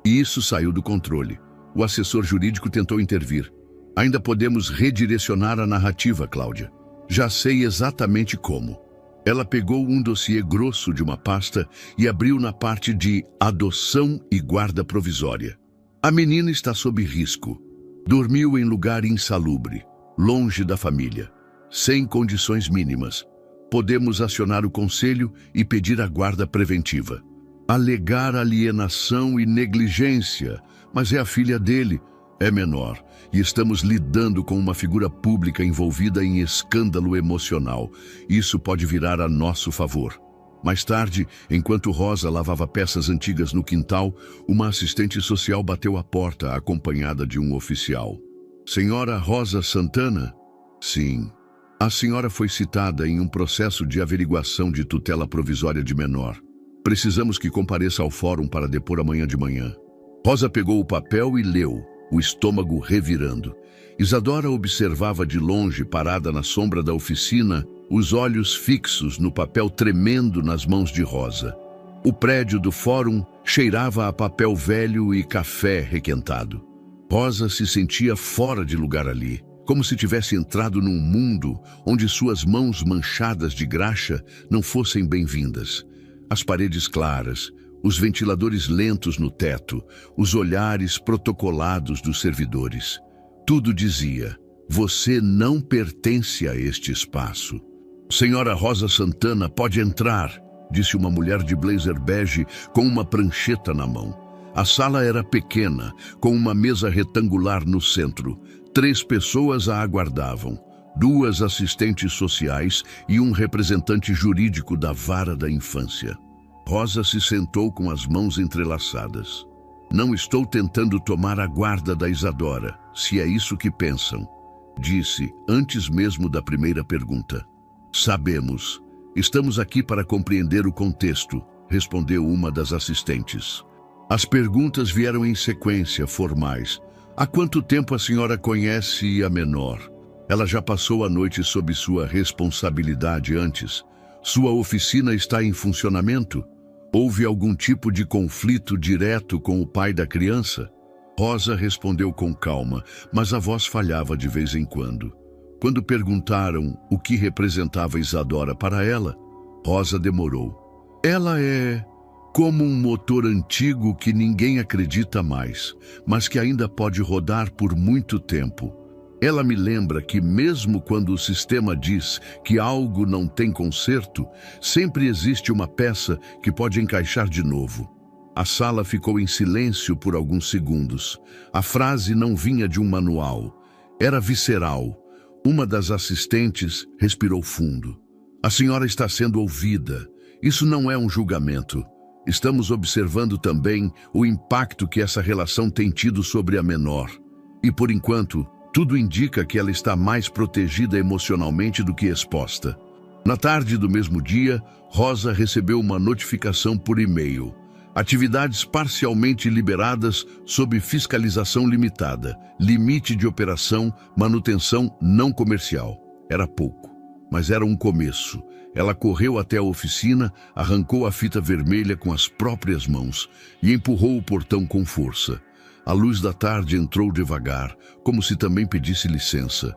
E isso saiu do controle. O assessor jurídico tentou intervir. "Ainda podemos redirecionar a narrativa, Cláudia. Já sei exatamente como." Ela pegou um dossiê grosso de uma pasta e abriu na parte de adoção e guarda provisória. "A menina está sob risco. Dormiu em lugar insalubre, longe da família, sem condições mínimas. Podemos acionar o conselho e pedir a guarda preventiva. Alegar alienação e negligência, mas é a filha dele. É menor e estamos lidando com uma figura pública envolvida em escândalo emocional. Isso pode virar a nosso favor." Mais tarde, enquanto Rosa lavava peças antigas no quintal, uma assistente social bateu à porta, acompanhada de um oficial. "Senhora Rosa Santana?" "Sim." "A senhora foi citada em um processo de averiguação de tutela provisória de menor. Precisamos que compareça ao fórum para depor amanhã de manhã." Rosa pegou o papel e leu, o estômago revirando. Isadora observava de longe, parada na sombra da oficina, os olhos fixos no papel tremendo nas mãos de Rosa. O prédio do fórum cheirava a papel velho e café requentado. Rosa se sentia fora de lugar ali. como se tivesse entrado num mundo onde suas mãos manchadas de graxa não fossem bem-vindas. As paredes claras, os ventiladores lentos no teto, os olhares protocolados dos servidores. Tudo dizia: você não pertence a este espaço. Senhora Rosa Santana, pode entrar, disse uma mulher de blazer bege com uma prancheta na mão. A sala era pequena, com uma mesa retangular no centro. 3 pessoas a aguardavam, 2 assistentes sociais e um representante jurídico da vara da infância. Rosa se sentou com as mãos entrelaçadas. Não estou tentando tomar a guarda da Isadora, se é isso que pensam, disse antes mesmo da primeira pergunta. Sabemos. Estamos aqui para compreender o contexto, respondeu uma das assistentes. As perguntas vieram em sequência, formais. Há quanto tempo a senhora conhece a menor? Ela já passou a noite sob sua responsabilidade antes? Sua oficina está em funcionamento? Houve algum tipo de conflito direto com o pai da criança? Rosa respondeu com calma, mas a voz falhava de vez em quando. Quando perguntaram o que representava Isadora para ela, Rosa demorou. Ela é como um motor antigo que ninguém acredita mais, mas que ainda pode rodar por muito tempo. Ela me lembra que mesmo quando o sistema diz que algo não tem conserto, sempre existe uma peça que pode encaixar de novo. A sala ficou em silêncio por alguns segundos. A frase não vinha de um manual. Era visceral. Uma das assistentes respirou fundo. A senhora está sendo ouvida. Isso não é um julgamento. Estamos observando também o impacto que essa relação tem tido sobre a menor. E, por enquanto, tudo indica que ela está mais protegida emocionalmente do que exposta. Na tarde do mesmo dia, Rosa recebeu uma notificação por e-mail. Atividades parcialmente liberadas sob fiscalização limitada. Limite de operação, manutenção não comercial. Era pouco, mas era um começo. Ela correu até a oficina, arrancou a fita vermelha com as próprias mãos e empurrou o portão com força. A luz da tarde entrou devagar, como se também pedisse licença.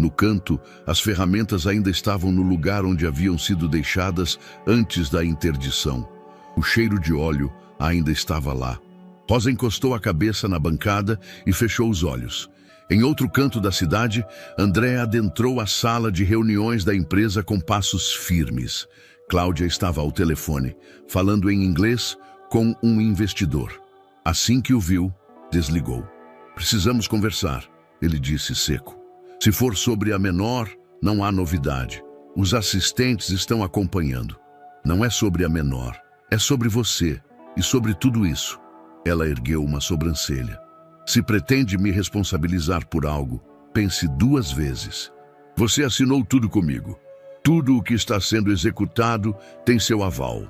No canto, as ferramentas ainda estavam no lugar onde haviam sido deixadas antes da interdição. O cheiro de óleo ainda estava lá. Rosa encostou a cabeça na bancada e fechou os olhos. Em outro canto da cidade, André adentrou a sala de reuniões da empresa com passos firmes. Cláudia estava ao telefone, falando em inglês com um investidor. Assim que o viu, desligou. Precisamos conversar, ele disse seco. Se for sobre a menor, não há novidade. Os assistentes estão acompanhando. Não é sobre a menor, é sobre você e sobre tudo isso. Ela ergueu uma sobrancelha. Se pretende me responsabilizar por algo, pense 2 vezes. Você assinou tudo comigo. Tudo o que está sendo executado tem seu aval.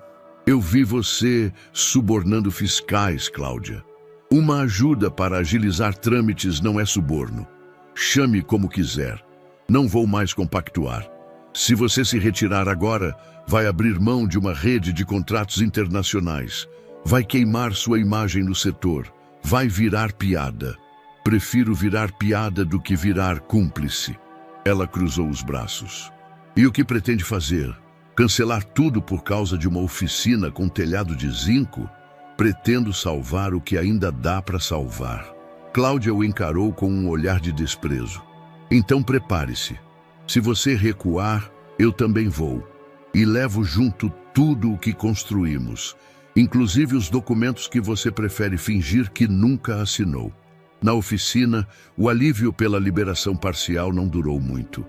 Eu vi você subornando fiscais, Cláudia. Uma ajuda para agilizar trâmites não é suborno. Chame como quiser. Não vou mais compactuar. Se você se retirar agora, vai abrir mão de uma rede de contratos internacionais. Vai queimar sua imagem no setor. Vai virar piada. Prefiro virar piada do que virar cúmplice. Ela cruzou os braços. E o que pretende fazer? Cancelar tudo por causa de uma oficina com telhado de zinco? Pretendo salvar o que ainda dá para salvar. Cláudia o encarou com um olhar de desprezo. Então prepare-se. Se você recuar, eu também vou. E levo junto tudo o que construímos, inclusive os documentos que você prefere fingir que nunca assinou. Na oficina, o alívio pela liberação parcial não durou muito.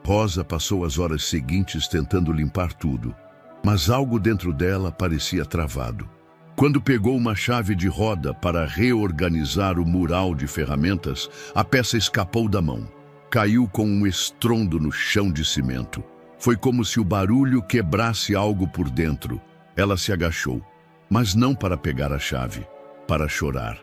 Rosa passou as horas seguintes tentando limpar tudo, mas algo dentro dela parecia travado. Quando pegou uma chave de roda para reorganizar o mural de ferramentas, a peça escapou da mão. Caiu com um estrondo no chão de cimento. Foi como se o barulho quebrasse algo por dentro. Ela se agachou, mas não para pegar a chave, para chorar.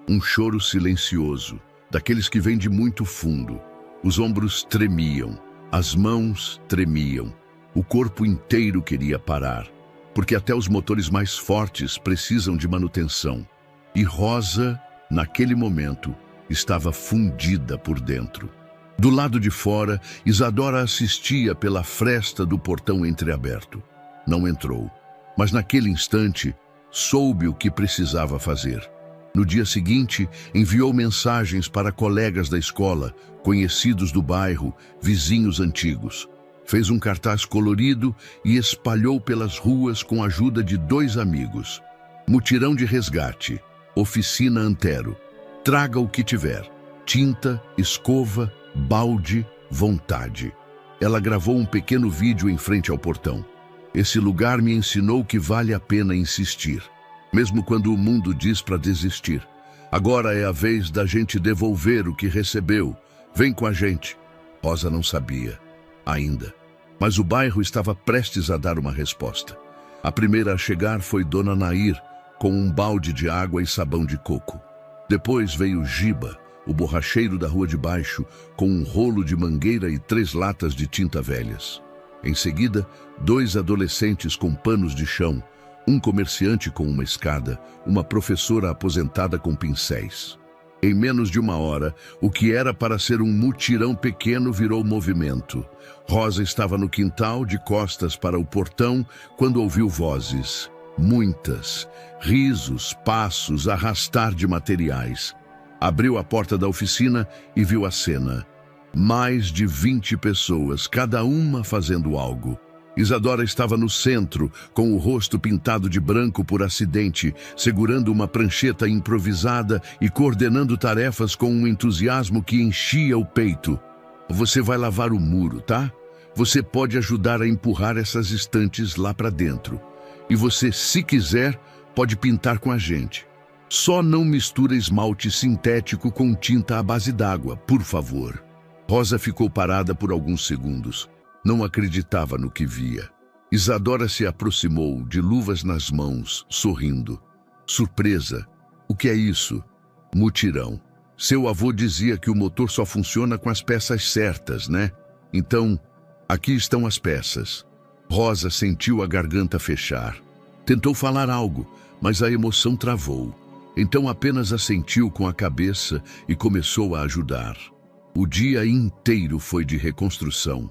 Um choro silencioso, daqueles que vêm de muito fundo. Os ombros tremiam, as mãos tremiam. O corpo inteiro queria parar, porque até os motores mais fortes precisam de manutenção. E Rosa, naquele momento, estava fundida por dentro. Do lado de fora, Isadora assistia pela fresta do portão entreaberto. Não entrou, mas naquele instante soube o que precisava fazer. No dia seguinte, enviou mensagens para colegas da escola, conhecidos do bairro, vizinhos antigos. Fez um cartaz colorido e espalhou pelas ruas com a ajuda de 2 amigos. Mutirão de resgate, oficina Antero. Traga o que tiver: tinta, escova, balde, vontade. Ela gravou um pequeno vídeo em frente ao portão. Esse lugar me ensinou que vale a pena insistir, mesmo quando o mundo diz para desistir. Agora é a vez da gente devolver o que recebeu. Vem com a gente. Rosa não sabia ainda, mas o bairro estava prestes a dar uma resposta. A primeira a chegar foi Dona Nair, com um balde de água e sabão de coco. Depois veio Giba, o borracheiro da rua de baixo, com um rolo de mangueira e 3 latas de tinta velhas. Em seguida, 2 adolescentes com panos de chão, um comerciante com uma escada, uma professora aposentada com pincéis. Em menos de 1 hora, o que era para ser um mutirão pequeno virou movimento. Rosa estava no quintal, de costas para o portão, quando ouviu vozes. Muitas. Risos, passos, arrastar de materiais. Abriu a porta da oficina e viu a cena. Mais de 20 pessoas, cada uma fazendo algo. Isadora estava no centro, com o rosto pintado de branco por acidente, segurando uma prancheta improvisada e coordenando tarefas com um entusiasmo que enchia o peito. Você vai lavar o muro, tá? Você pode ajudar a empurrar essas estantes lá para dentro. E você, se quiser, pode pintar com a gente. Só não mistura esmalte sintético com tinta à base d'água, por favor. Rosa ficou parada por alguns segundos. Não acreditava no que via. Isadora se aproximou, de luvas nas mãos, sorrindo. Surpresa. O que é isso? Mutirão. Seu avô dizia que o motor só funciona com as peças certas, né? Então, aqui estão as peças. Rosa sentiu a garganta fechar. Tentou falar algo, mas a emoção travou. Então apenas assentiu com a cabeça e começou a ajudar. O dia inteiro foi de reconstrução.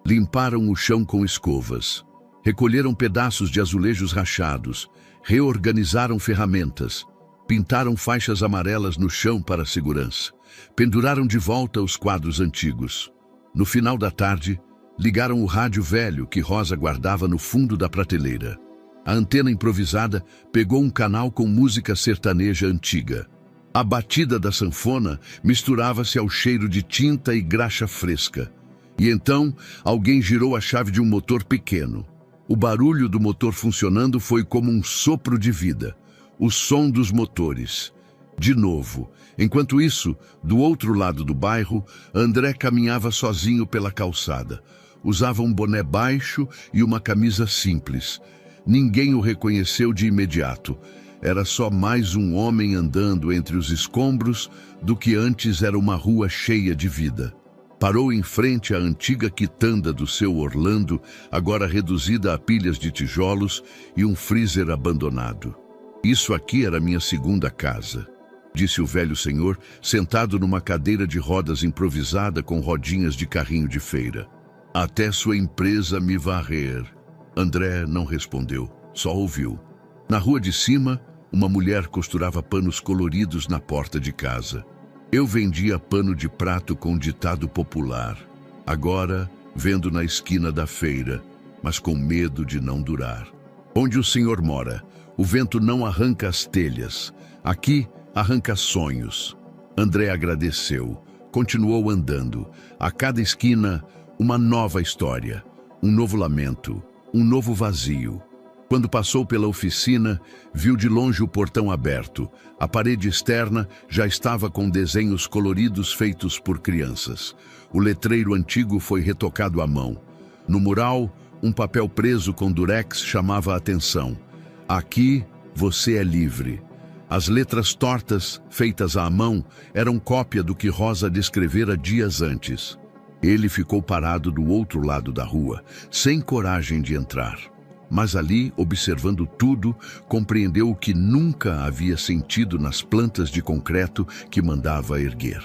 Limparam o chão com escovas. Recolheram pedaços de azulejos rachados. Reorganizaram ferramentas. Pintaram faixas amarelas no chão para segurança. Penduraram de volta os quadros antigos. No final da tarde, ligaram o rádio velho que Rosa guardava no fundo da prateleira. A antena improvisada pegou um canal com música sertaneja antiga. A batida da sanfona misturava-se ao cheiro de tinta e graxa fresca. E então, alguém girou a chave de um motor pequeno. O barulho do motor funcionando foi como um sopro de vida. O som dos motores. De novo. Enquanto isso, do outro lado do bairro, André caminhava sozinho pela calçada. Usava um boné baixo e uma camisa simples. Ninguém o reconheceu de imediato. Era só mais um homem andando entre os escombros do que antes era uma rua cheia de vida. Parou em frente à antiga quitanda do seu Orlando, agora reduzida a pilhas de tijolos e um freezer abandonado. Isso aqui era minha segunda casa, disse o velho senhor, sentado numa cadeira de rodas improvisada com rodinhas de carrinho de feira. Até sua empresa me varrer. André não respondeu, só ouviu. Na rua de cima, uma mulher costurava panos coloridos na porta de casa. Eu vendia pano de prato com ditado popular. Agora, vendo na esquina da feira, mas com medo de não durar. Onde o senhor mora, o vento não arranca as telhas. Aqui, arranca sonhos. André agradeceu. Continuou andando. A cada esquina, uma nova história. Um novo lamento. Um novo vazio. Quando passou pela oficina, viu de longe o portão aberto. A parede externa já estava com desenhos coloridos feitos por crianças. O letreiro antigo foi retocado à mão. No mural, um papel preso com durex chamava a atenção. Aqui, você é livre. As letras tortas, feitas à mão, eram cópia do que Rosa descrevera dias antes. Ele ficou parado do outro lado da rua, sem coragem de entrar. Mas ali, observando tudo, compreendeu o que nunca havia sentido nas plantas de concreto que mandava erguer.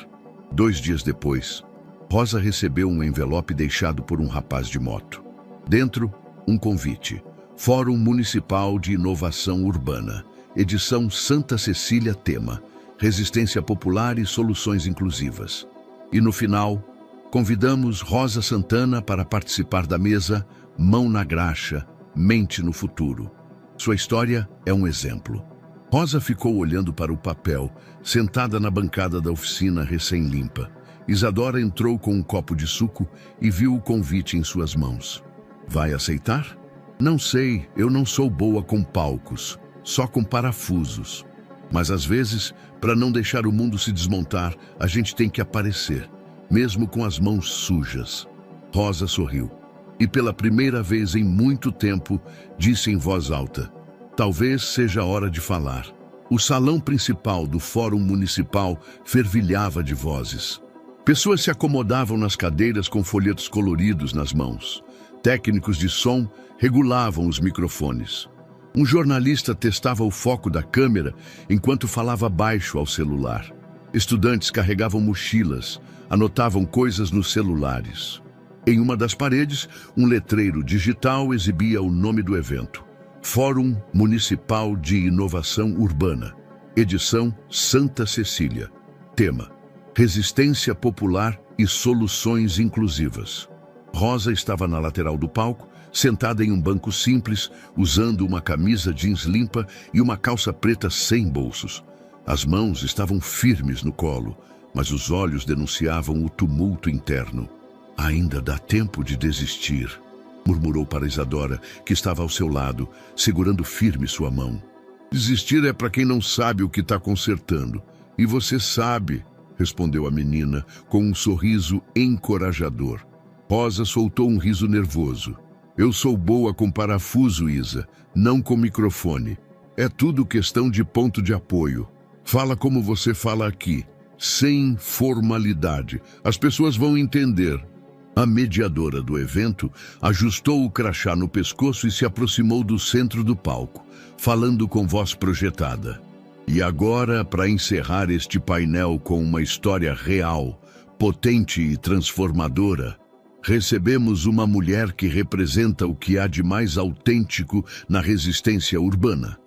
2 dias depois, Rosa recebeu um envelope deixado por um rapaz de moto. Dentro, um convite. Fórum Municipal de Inovação Urbana. Edição Santa Cecília, tema: Resistência Popular e Soluções Inclusivas. E no final, convidamos Rosa Santana para participar da mesa Mão na Graxa, Mente no Futuro. Sua história é um exemplo. Rosa ficou olhando para o papel, sentada na bancada da oficina recém-limpa. Isadora entrou com um copo de suco e viu o convite em suas mãos. Vai aceitar? Não sei, eu não sou boa com palcos, só com parafusos. Mas às vezes, para não deixar o mundo se desmontar, a gente tem que aparecer, mesmo com as mãos sujas. Rosa sorriu e pela primeira vez em muito tempo disse em voz alta: talvez seja hora de falar. O salão principal do Fórum Municipal fervilhava de vozes. Pessoas se acomodavam nas cadeiras com folhetos coloridos nas mãos. Técnicos de som regulavam os microfones. Um jornalista testava o foco da câmera enquanto falava baixo ao celular. Estudantes carregavam mochilas, anotavam coisas nos celulares. Em uma das paredes, um letreiro digital exibia o nome do evento: Fórum Municipal de Inovação Urbana, edição Santa Cecília. Tema: Resistência Popular e Soluções Inclusivas. Rosa estava na lateral do palco, sentada em um banco simples, usando uma camisa jeans limpa e uma calça preta sem bolsos. As mãos estavam firmes no colo, mas os olhos denunciavam o tumulto interno. Ainda dá tempo de desistir, murmurou para Isadora, que estava ao seu lado, segurando firme sua mão. Desistir é para quem não sabe o que está consertando. E você sabe, respondeu a menina, com um sorriso encorajador. Rosa soltou um riso nervoso. Eu sou boa com parafuso, Isa, não com microfone. É tudo questão de ponto de apoio. Fala como você fala aqui, sem formalidade. As pessoas vão entender. A mediadora do evento ajustou o crachá no pescoço e se aproximou do centro do palco, falando com voz projetada. E agora, para encerrar este painel com uma história real, potente e transformadora, recebemos uma mulher que representa o que há de mais autêntico na resistência urbana.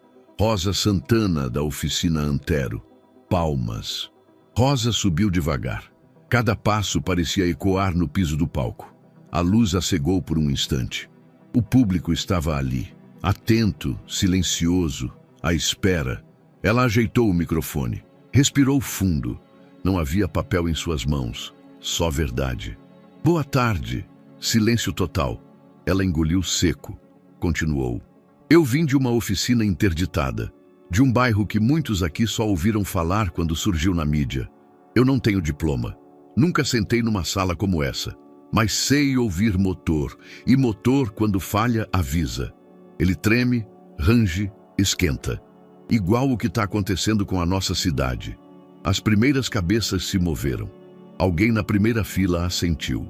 Rosa Santana, da oficina Antero. Palmas. Rosa subiu devagar. Cada passo parecia ecoar no piso do palco. A luz a cegou por um instante. O público estava ali, atento, silencioso, à espera. Ela ajeitou o microfone. Respirou fundo. Não havia papel em suas mãos, só verdade. Boa tarde. Silêncio total. Ela engoliu seco. Continuou. Eu vim de uma oficina interditada, de um bairro que muitos aqui só ouviram falar quando surgiu na mídia. Eu não tenho diploma. Nunca sentei numa sala como essa, mas sei ouvir motor, e motor, quando falha, avisa. Ele treme, range, esquenta. Igual o que está acontecendo com a nossa cidade. As primeiras cabeças se moveram. Alguém na primeira fila assentiu.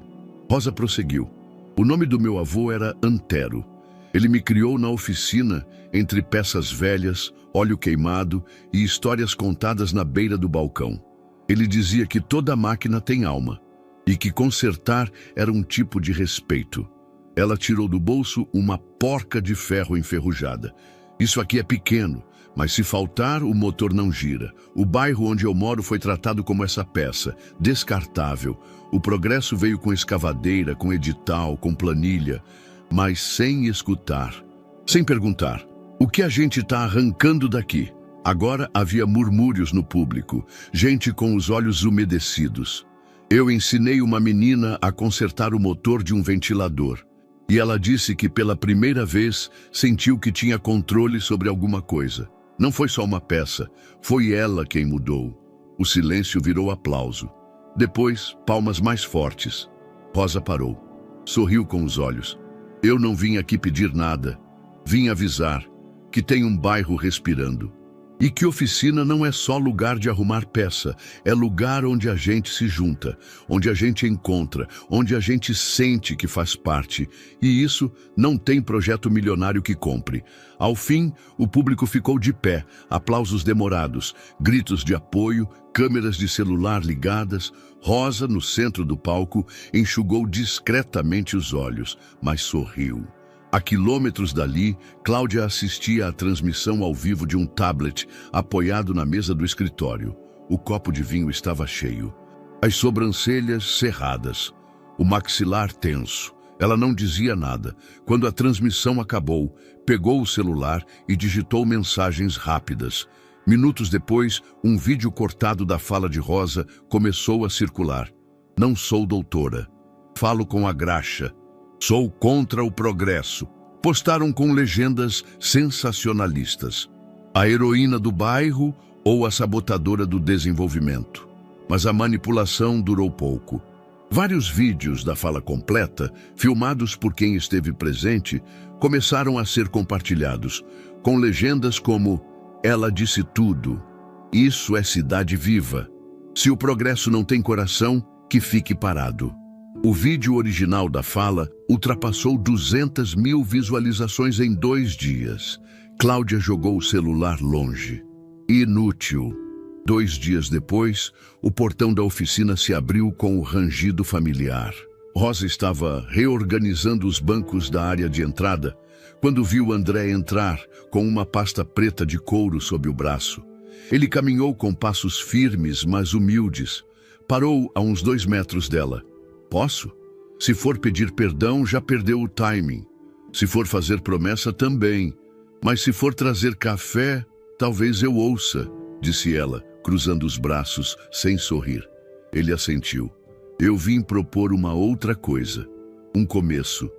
Rosa prosseguiu. O nome do meu avô era Antero. Ele me criou na oficina, entre peças velhas, óleo queimado e histórias contadas na beira do balcão. Ele dizia que toda máquina tem alma e que consertar era um tipo de respeito. Ela tirou do bolso uma porca de ferro enferrujada. Isso aqui é pequeno, mas se faltar, o motor não gira. O bairro onde eu moro foi tratado como essa peça, descartável. O progresso veio com escavadeira, com edital, com planilha, mas sem escutar, sem perguntar. O que a gente está arrancando daqui? Agora havia murmúrios no público, gente com os olhos umedecidos. Eu ensinei uma menina a consertar o motor de um ventilador. E ela disse que pela primeira vez sentiu que tinha controle sobre alguma coisa. Não foi só uma peça, foi ela quem mudou. O silêncio virou aplauso. Depois, palmas mais fortes. Rosa parou. Sorriu com os olhos. Eu não vim aqui pedir nada. Vim avisar que tem um bairro respirando. E que oficina não é só lugar de arrumar peça, é lugar onde a gente se junta, onde a gente encontra, onde a gente sente que faz parte. E isso não tem projeto milionário que compre. Ao fim, o público ficou de pé, aplausos demorados, gritos de apoio, câmeras de celular ligadas. Rosa, no centro do palco, enxugou discretamente os olhos, mas sorriu. A quilômetros dali, Cláudia assistia à transmissão ao vivo de um tablet apoiado na mesa do escritório. O copo de vinho estava cheio. As sobrancelhas cerradas. O maxilar tenso. Ela não dizia nada. Quando a transmissão acabou, pegou o celular e digitou mensagens rápidas. Minutos depois, um vídeo cortado da fala de Rosa começou a circular. Não sou doutora. Falo com a graxa. Sou contra o progresso. Postaram com legendas sensacionalistas. A heroína do bairro ou a sabotadora do desenvolvimento. Mas a manipulação durou pouco. Vários vídeos da fala completa, filmados por quem esteve presente, começaram a ser compartilhados, com legendas como "Ela disse tudo. Isso é cidade viva. Se o progresso não tem coração, que fique parado." O vídeo original da fala ultrapassou 200 mil visualizações em 2 dias. Cláudia jogou o celular longe. Inútil. 2 dias depois, o portão da oficina se abriu com o rangido familiar. Rosa estava reorganizando os bancos da área de entrada quando viu André entrar com uma pasta preta de couro sob o braço. Ele caminhou com passos firmes, mas humildes. Parou a uns 2 metros dela. Posso? Se for pedir perdão, já perdeu o timing. Se for fazer promessa, também. Mas se for trazer café, talvez eu ouça, disse ela, cruzando os braços, sem sorrir. Ele assentiu. Eu vim propor uma outra coisa. Um começo.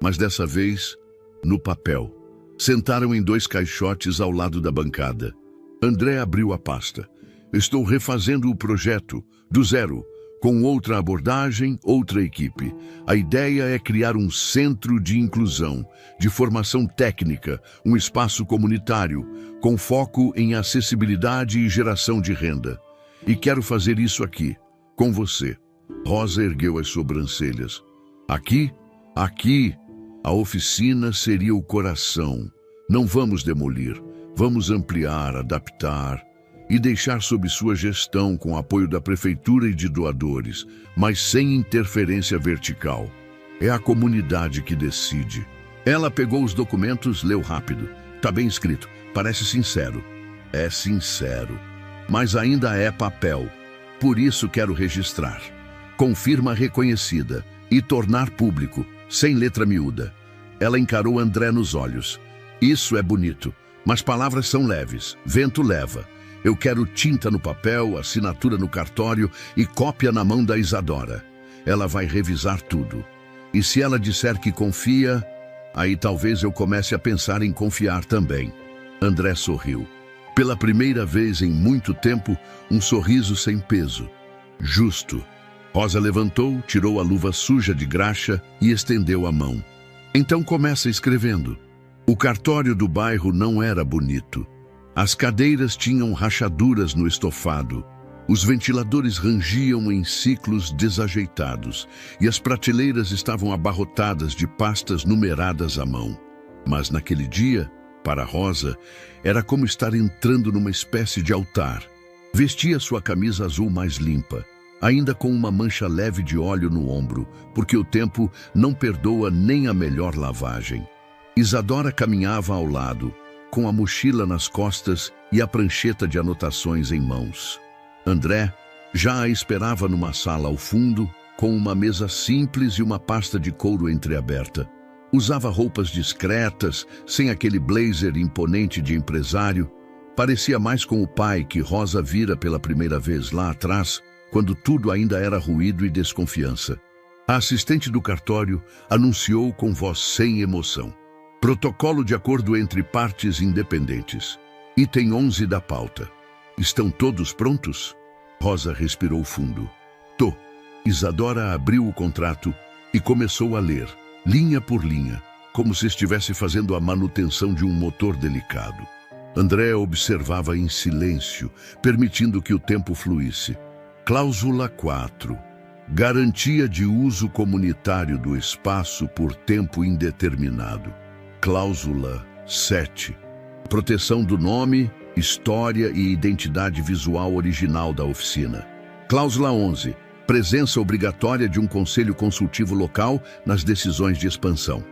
Mas dessa vez, no papel. Sentaram em 2 caixotes ao lado da bancada. André abriu a pasta. Estou refazendo o projeto, do zero. Com outra abordagem, outra equipe. A ideia é criar um centro de inclusão, de formação técnica, um espaço comunitário, com foco em acessibilidade e geração de renda. E quero fazer isso aqui, com você. Rosa ergueu as sobrancelhas. Aqui? Aqui. A oficina seria o coração. Não vamos demolir, vamos ampliar, adaptar e deixar sob sua gestão com apoio da prefeitura e de doadores, mas sem interferência vertical. É a comunidade que decide. Ela pegou os documentos, leu rápido. Tá bem escrito, parece sincero. É sincero, mas ainda é papel. Por isso quero registrar. Com firma reconhecida e tornar público, sem letra miúda. Ela encarou André nos olhos. Isso é bonito, mas palavras são leves, vento leva. Eu quero tinta no papel, assinatura no cartório e cópia na mão da Isadora. Ela vai revisar tudo. E se ela disser que confia, aí talvez eu comece a pensar em confiar também. André sorriu. Pela primeira vez em muito tempo, um sorriso sem peso. Justo. Rosa levantou, tirou a luva suja de graxa e estendeu a mão. Então começa escrevendo. O cartório do bairro não era bonito. As cadeiras tinham rachaduras no estofado, os ventiladores rangiam em ciclos desajeitados e as prateleiras estavam abarrotadas de pastas numeradas à mão. Mas naquele dia, para Rosa, era como estar entrando numa espécie de altar. Vestia sua camisa azul mais limpa, ainda com uma mancha leve de óleo no ombro, porque o tempo não perdoa nem a melhor lavagem. Isadora caminhava ao lado, com a mochila nas costas e a prancheta de anotações em mãos. André já a esperava numa sala ao fundo, com uma mesa simples e uma pasta de couro entreaberta. Usava roupas discretas, sem aquele blazer imponente de empresário. Parecia mais com o pai que Rosa vira pela primeira vez lá atrás, quando tudo ainda era ruído e desconfiança. A assistente do cartório anunciou com voz sem emoção. Protocolo de acordo entre partes independentes. Item 11 da pauta. Estão todos prontos? Rosa respirou fundo. Tô. Isadora abriu o contrato e começou a ler, linha por linha, como se estivesse fazendo a manutenção de um motor delicado. André observava em silêncio, permitindo que o tempo fluísse. Cláusula 4. Garantia de uso comunitário do espaço por tempo indeterminado. Cláusula 7. Proteção do nome, história e identidade visual original da oficina. Cláusula 11. Presença obrigatória de um conselho consultivo local nas decisões de expansão.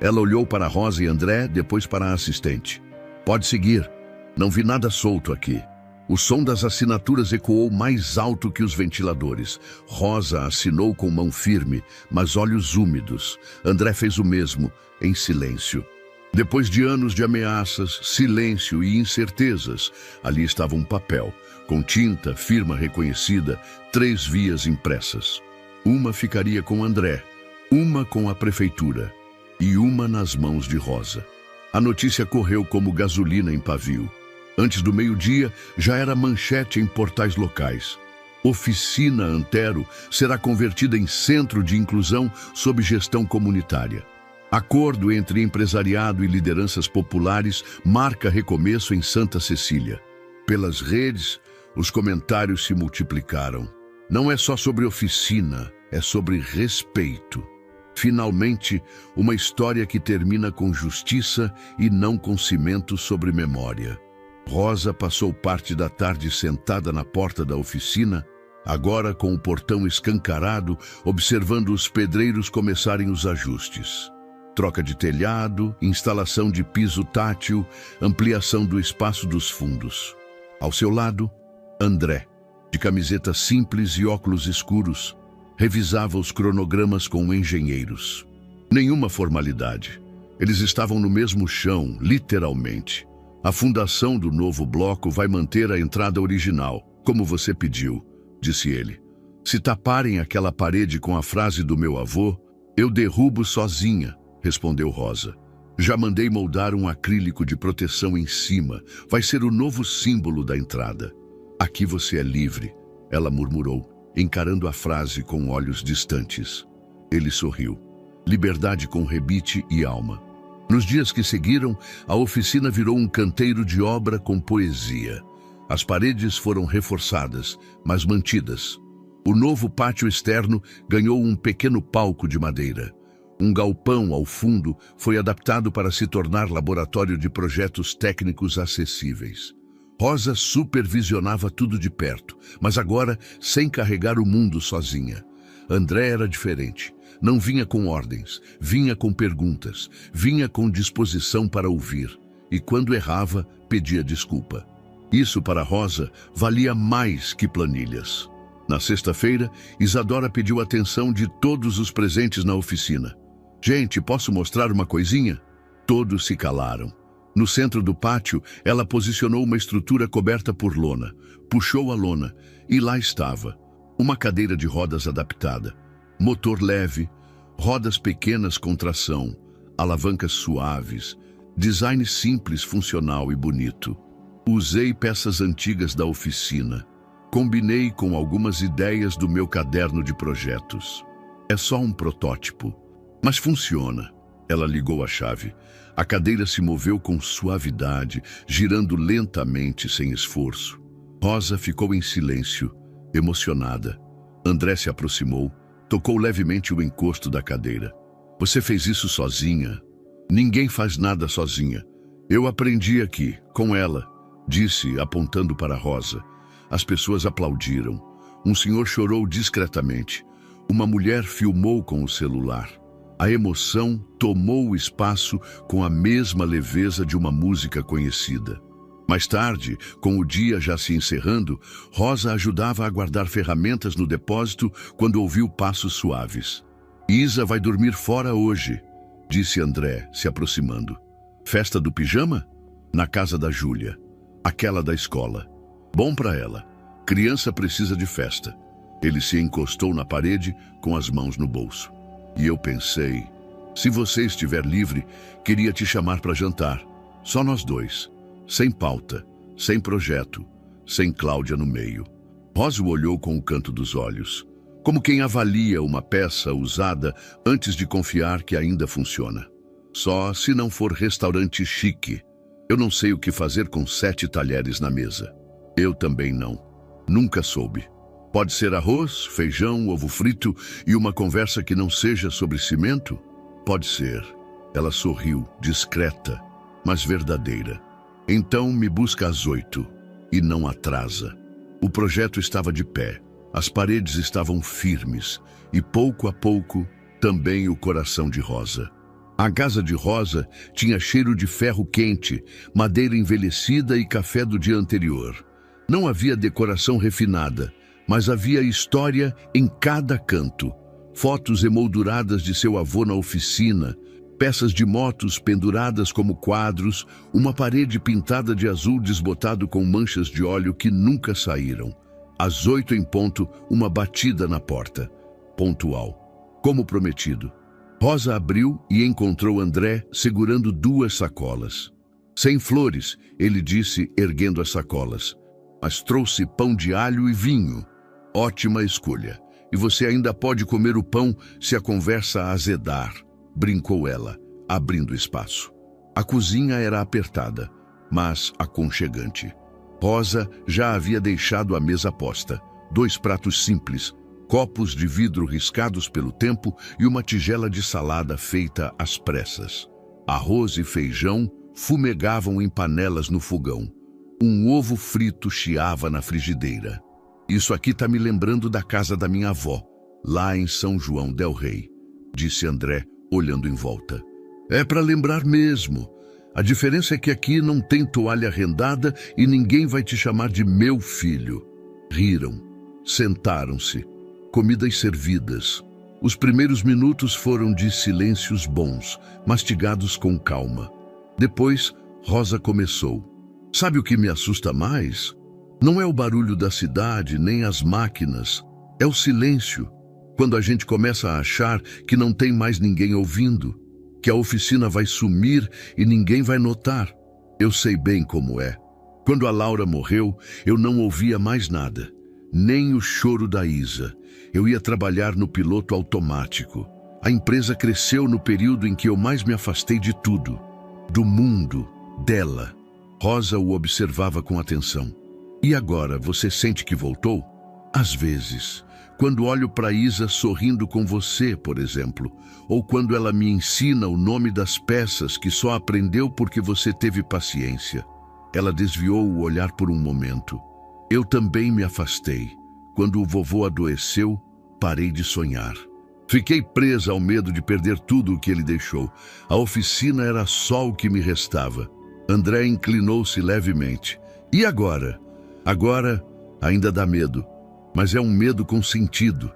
Ela olhou para Rosa e André, depois para a assistente. Pode seguir. Não vi nada solto aqui. O som das assinaturas ecoou mais alto que os ventiladores. Rosa assinou com mão firme, mas olhos úmidos. André fez o mesmo, em silêncio. Depois de anos de ameaças, silêncio e incertezas, ali estava um papel, com tinta, firma reconhecida, 3 vias impressas. Uma ficaria com André, uma com a prefeitura e uma nas mãos de Rosa. A notícia correu como gasolina em pavio. Antes do meio-dia, já era manchete em portais locais. Oficina Antero será convertida em centro de inclusão sob gestão comunitária. Acordo entre empresariado e lideranças populares marca recomeço em Santa Cecília. Pelas redes, os comentários se multiplicaram. Não é só sobre oficina, é sobre respeito. Finalmente, uma história que termina com justiça e não com cimento sobre memória. Rosa passou parte da tarde sentada na porta da oficina, agora com o portão escancarado, observando os pedreiros começarem os ajustes. Troca de telhado, instalação de piso tátil, ampliação do espaço dos fundos. Ao seu lado, André, de camiseta simples e óculos escuros, revisava os cronogramas com engenheiros. Nenhuma formalidade. Eles estavam no mesmo chão, literalmente. A fundação do novo bloco vai manter a entrada original, como você pediu, disse ele. Se taparem aquela parede com a frase do meu avô, eu derrubo sozinha, respondeu Rosa. Já mandei moldar um acrílico de proteção em cima. Vai ser o novo símbolo da entrada. Aqui você é livre, ela murmurou, encarando a frase com olhos distantes. Ele sorriu. Liberdade com rebite e alma. Nos dias que seguiram, a oficina virou um canteiro de obra com poesia. As paredes foram reforçadas, mas mantidas. O novo pátio externo ganhou um pequeno palco de madeira. Um galpão ao fundo foi adaptado para se tornar laboratório de projetos técnicos acessíveis. Rosa supervisionava tudo de perto, mas agora sem carregar o mundo sozinha. André era diferente. Não vinha com ordens, vinha com perguntas, vinha com disposição para ouvir. E quando errava, pedia desculpa. Isso para Rosa valia mais que planilhas. Na sexta-feira, Isadora pediu a atenção de todos os presentes na oficina. Gente, posso mostrar uma coisinha? Todos se calaram. No centro do pátio, ela posicionou uma estrutura coberta por lona, puxou a lona e lá estava. Uma cadeira de rodas adaptada, motor leve, rodas pequenas com tração, alavancas suaves, design simples, funcional e bonito. Usei peças antigas da oficina. Combinei com algumas ideias do meu caderno de projetos. É só um protótipo, mas funciona. Ela ligou a chave. A cadeira se moveu com suavidade, girando lentamente, sem esforço. Rosa ficou em silêncio, emocionada. André se aproximou, tocou levemente o encosto da cadeira. Você fez isso sozinha? Ninguém faz nada sozinha. Eu aprendi aqui, com ela, disse, apontando para Rosa. As pessoas aplaudiram. Um senhor chorou discretamente. Uma mulher filmou com o celular. A emoção tomou o espaço com a mesma leveza de uma música conhecida. Mais tarde, com o dia já se encerrando, Rosa ajudava a guardar ferramentas no depósito quando ouviu passos suaves. Isa vai dormir fora hoje, disse André, se aproximando. Festa do pijama? Na casa da Júlia, aquela da escola. Bom para ela. Criança precisa de festa. Ele se encostou na parede com as mãos no bolso. E eu pensei, se você estiver livre, queria te chamar para jantar. Só nós dois. Sem pauta, sem projeto, sem Cláudia no meio. Rosa o olhou com o canto dos olhos, como quem avalia uma peça usada antes de confiar que ainda funciona. Só se não for restaurante chique. Eu não sei o que fazer com 7 talheres na mesa. Eu também não. Nunca soube. Pode ser arroz, feijão, ovo frito e uma conversa que não seja sobre cimento? Pode ser. Ela sorriu, discreta, mas verdadeira. Então me busca às 8 e não atrasa. O projeto estava de pé. As paredes estavam firmes e pouco a pouco também o coração de Rosa. A casa de Rosa tinha cheiro de ferro quente, madeira envelhecida e café do dia anterior. Não havia decoração refinada, mas havia história em cada canto. Fotos emolduradas de seu avô na oficina, peças de motos penduradas como quadros, uma parede pintada de azul desbotado com manchas de óleo que nunca saíram. Às 8 em ponto, uma batida na porta. Pontual. Como prometido. Rosa abriu e encontrou André segurando 2 sacolas. Sem flores, ele disse, erguendo as sacolas. Mas trouxe pão de alho e vinho. Ótima escolha. E você ainda pode comer o pão se a conversa azedar, brincou ela, abrindo espaço. A cozinha era apertada, mas aconchegante. Rosa já havia deixado a mesa posta. 2 pratos simples, copos de vidro riscados pelo tempo e uma tigela de salada feita às pressas. Arroz e feijão fumegavam em panelas no fogão. Um ovo frito chiava na frigideira. Isso aqui tá me lembrando da casa da minha avó, lá em São João del Rei, disse André, olhando em volta. É para lembrar mesmo. A diferença é que aqui não tem toalha rendada e ninguém vai te chamar de meu filho. Riram. Sentaram-se. Comidas servidas. Os primeiros minutos foram de silêncios bons, mastigados com calma. Depois, Rosa começou. Sabe o que me assusta mais? Não é o barulho da cidade, nem as máquinas. É o silêncio. Quando a gente começa a achar que não tem mais ninguém ouvindo, que a oficina vai sumir e ninguém vai notar. Eu sei bem como é. Quando a Laura morreu, eu não ouvia mais nada. Nem o choro da Isa. Eu ia trabalhar no piloto automático. A empresa cresceu no período em que eu mais me afastei de tudo. Do mundo, dela. Rosa o observava com atenção. E agora, você sente que voltou? Às vezes. Quando olho para Isa sorrindo com você, por exemplo. Ou quando ela me ensina o nome das peças que só aprendeu porque você teve paciência. Ela desviou o olhar por um momento. Eu também me afastei. Quando o vovô adoeceu, parei de sonhar. Fiquei presa ao medo de perder tudo o que ele deixou. A oficina era só o que me restava. André inclinou-se levemente. E agora? Agora ainda dá medo, mas é um medo com sentido.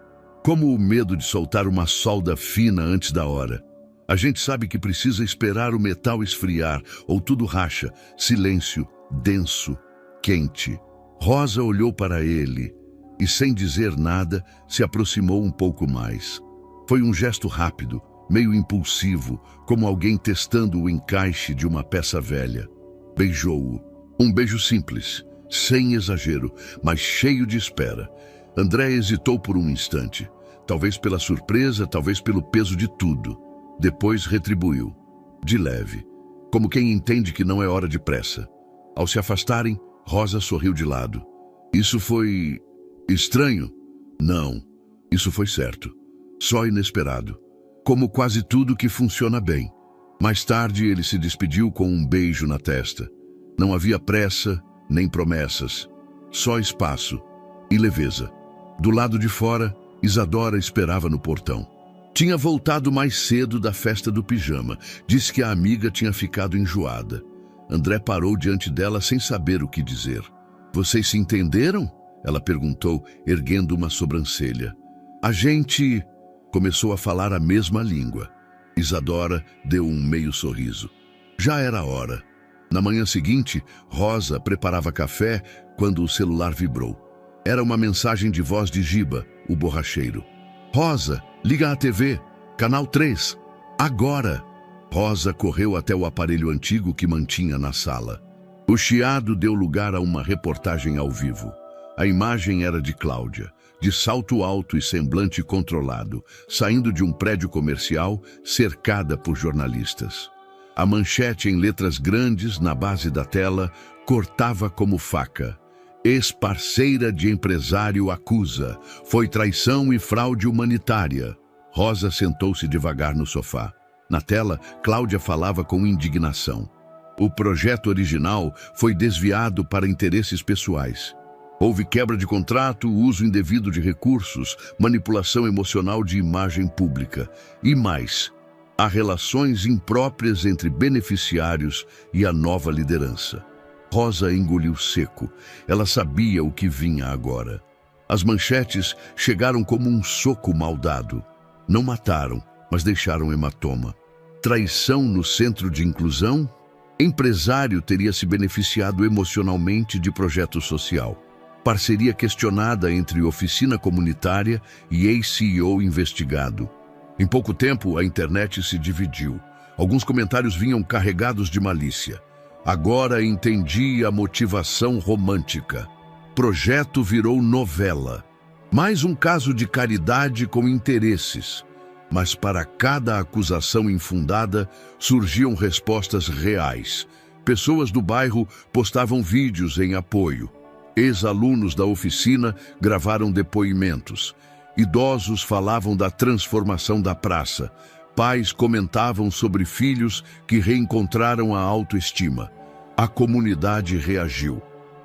Como o medo de soltar uma solda fina antes da hora. A gente sabe que precisa esperar o metal esfriar, ou tudo racha. Silêncio, denso, quente. Rosa olhou para ele e, sem dizer nada, se aproximou um pouco mais. Foi um gesto rápido, meio impulsivo, como alguém testando o encaixe de uma peça velha. Beijou-o. Um beijo simples, sem exagero, mas cheio de espera. André hesitou por um instante. Talvez pela surpresa, talvez pelo peso de tudo. Depois retribuiu, de leve, como quem entende que não é hora de pressa. Ao se afastarem, Rosa sorriu de lado. Isso foi estranho? Não, isso foi certo. Só inesperado. Como quase tudo que funciona bem. Mais tarde ele se despediu com um beijo na testa. Não havia pressa, nem promessas. Só espaço e leveza. Do lado de fora, Isadora esperava no portão. Tinha voltado mais cedo da festa do pijama. Disse que a amiga tinha ficado enjoada. André parou diante dela sem saber o que dizer. Vocês se entenderam? Ela perguntou, erguendo uma sobrancelha. A gente começou a falar a mesma língua. Isadora deu um meio sorriso. Já era hora. Na manhã seguinte, Rosa preparava café quando o celular vibrou. Era uma mensagem de voz de Giba, o borracheiro. Rosa, liga a TV, canal 3. Agora! Rosa correu até o aparelho antigo que mantinha na sala. O chiado deu lugar a uma reportagem ao vivo. A imagem era de Cláudia, de salto alto e semblante controlado, saindo de um prédio comercial cercada por jornalistas. A manchete em letras grandes na base da tela cortava como faca. Ex-parceira de empresário acusa. Foi traição e fraude humanitária. Rosa sentou-se devagar no sofá. Na tela, Cláudia falava com indignação. O projeto original foi desviado para interesses pessoais. Houve quebra de contrato, uso indevido de recursos, manipulação emocional de imagem pública. E mais, há relações impróprias entre beneficiários e a nova liderança. Rosa engoliu seco. Ela sabia o que vinha agora. As manchetes chegaram como um soco mal dado. Não mataram, mas deixaram hematoma. Traição no centro de inclusão? Empresário teria se beneficiado emocionalmente de projeto social. Parceria questionada entre oficina comunitária e ex-CEO investigado. Em pouco tempo, a internet se dividiu. Alguns comentários vinham carregados de malícia. Agora entendi a motivação romântica. Projeto virou novela. Mais um caso de caridade com interesses. Mas para cada acusação infundada, surgiam respostas reais. Pessoas do bairro postavam vídeos em apoio. Ex-alunos da oficina gravaram depoimentos. Idosos falavam da transformação da praça. Pais comentavam sobre filhos que reencontraram a autoestima. A comunidade reagiu.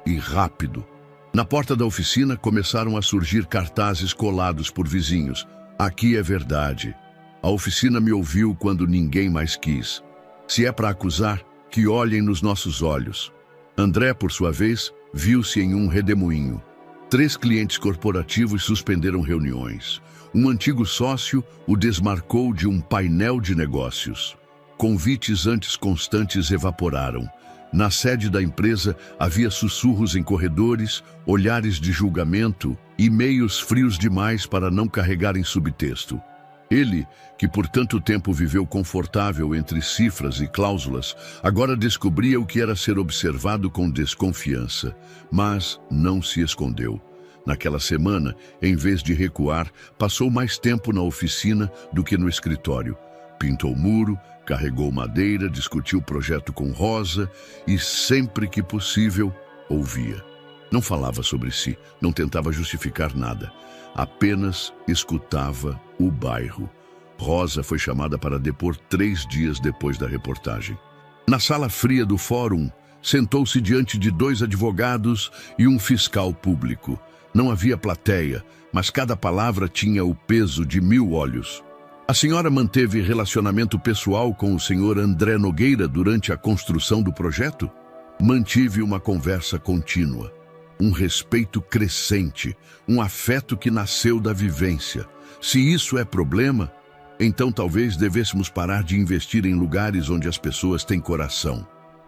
E rápido. Na porta da oficina começaram a surgir cartazes colados por vizinhos. Aqui é verdade. A oficina me ouviu quando ninguém mais quis. Se é para acusar, que olhem nos nossos olhos. André, por sua vez, viu-se em um redemoinho. 3 clientes corporativos suspenderam reuniões. Um antigo sócio o desmarcou de um painel de negócios. Convites antes constantes evaporaram. Na sede da empresa havia sussurros em corredores, olhares de julgamento, e-mails frios demais para não carregar em subtexto. Ele, que por tanto tempo viveu confortável entre cifras e cláusulas, agora descobria o que era ser observado com desconfiança, mas não se escondeu. Naquela semana, em vez de recuar, passou mais tempo na oficina do que no escritório. Pintou o muro, carregou madeira, discutiu o projeto com Rosa e, sempre que possível, ouvia. Não falava sobre si, não tentava justificar nada. Apenas escutava o bairro. Rosa foi chamada para depor 3 dias depois da reportagem. Na sala fria do fórum, sentou-se diante de 2 advogados e um fiscal público. Não havia plateia, mas cada palavra tinha o peso de 1000 olhos. A senhora manteve relacionamento pessoal com o senhor André Nogueira durante a construção do projeto? Mantive uma conversa contínua. Um respeito crescente, um afeto que nasceu da vivência. Se isso é problema, então talvez devêssemos parar de investir em lugares onde as pessoas têm coração.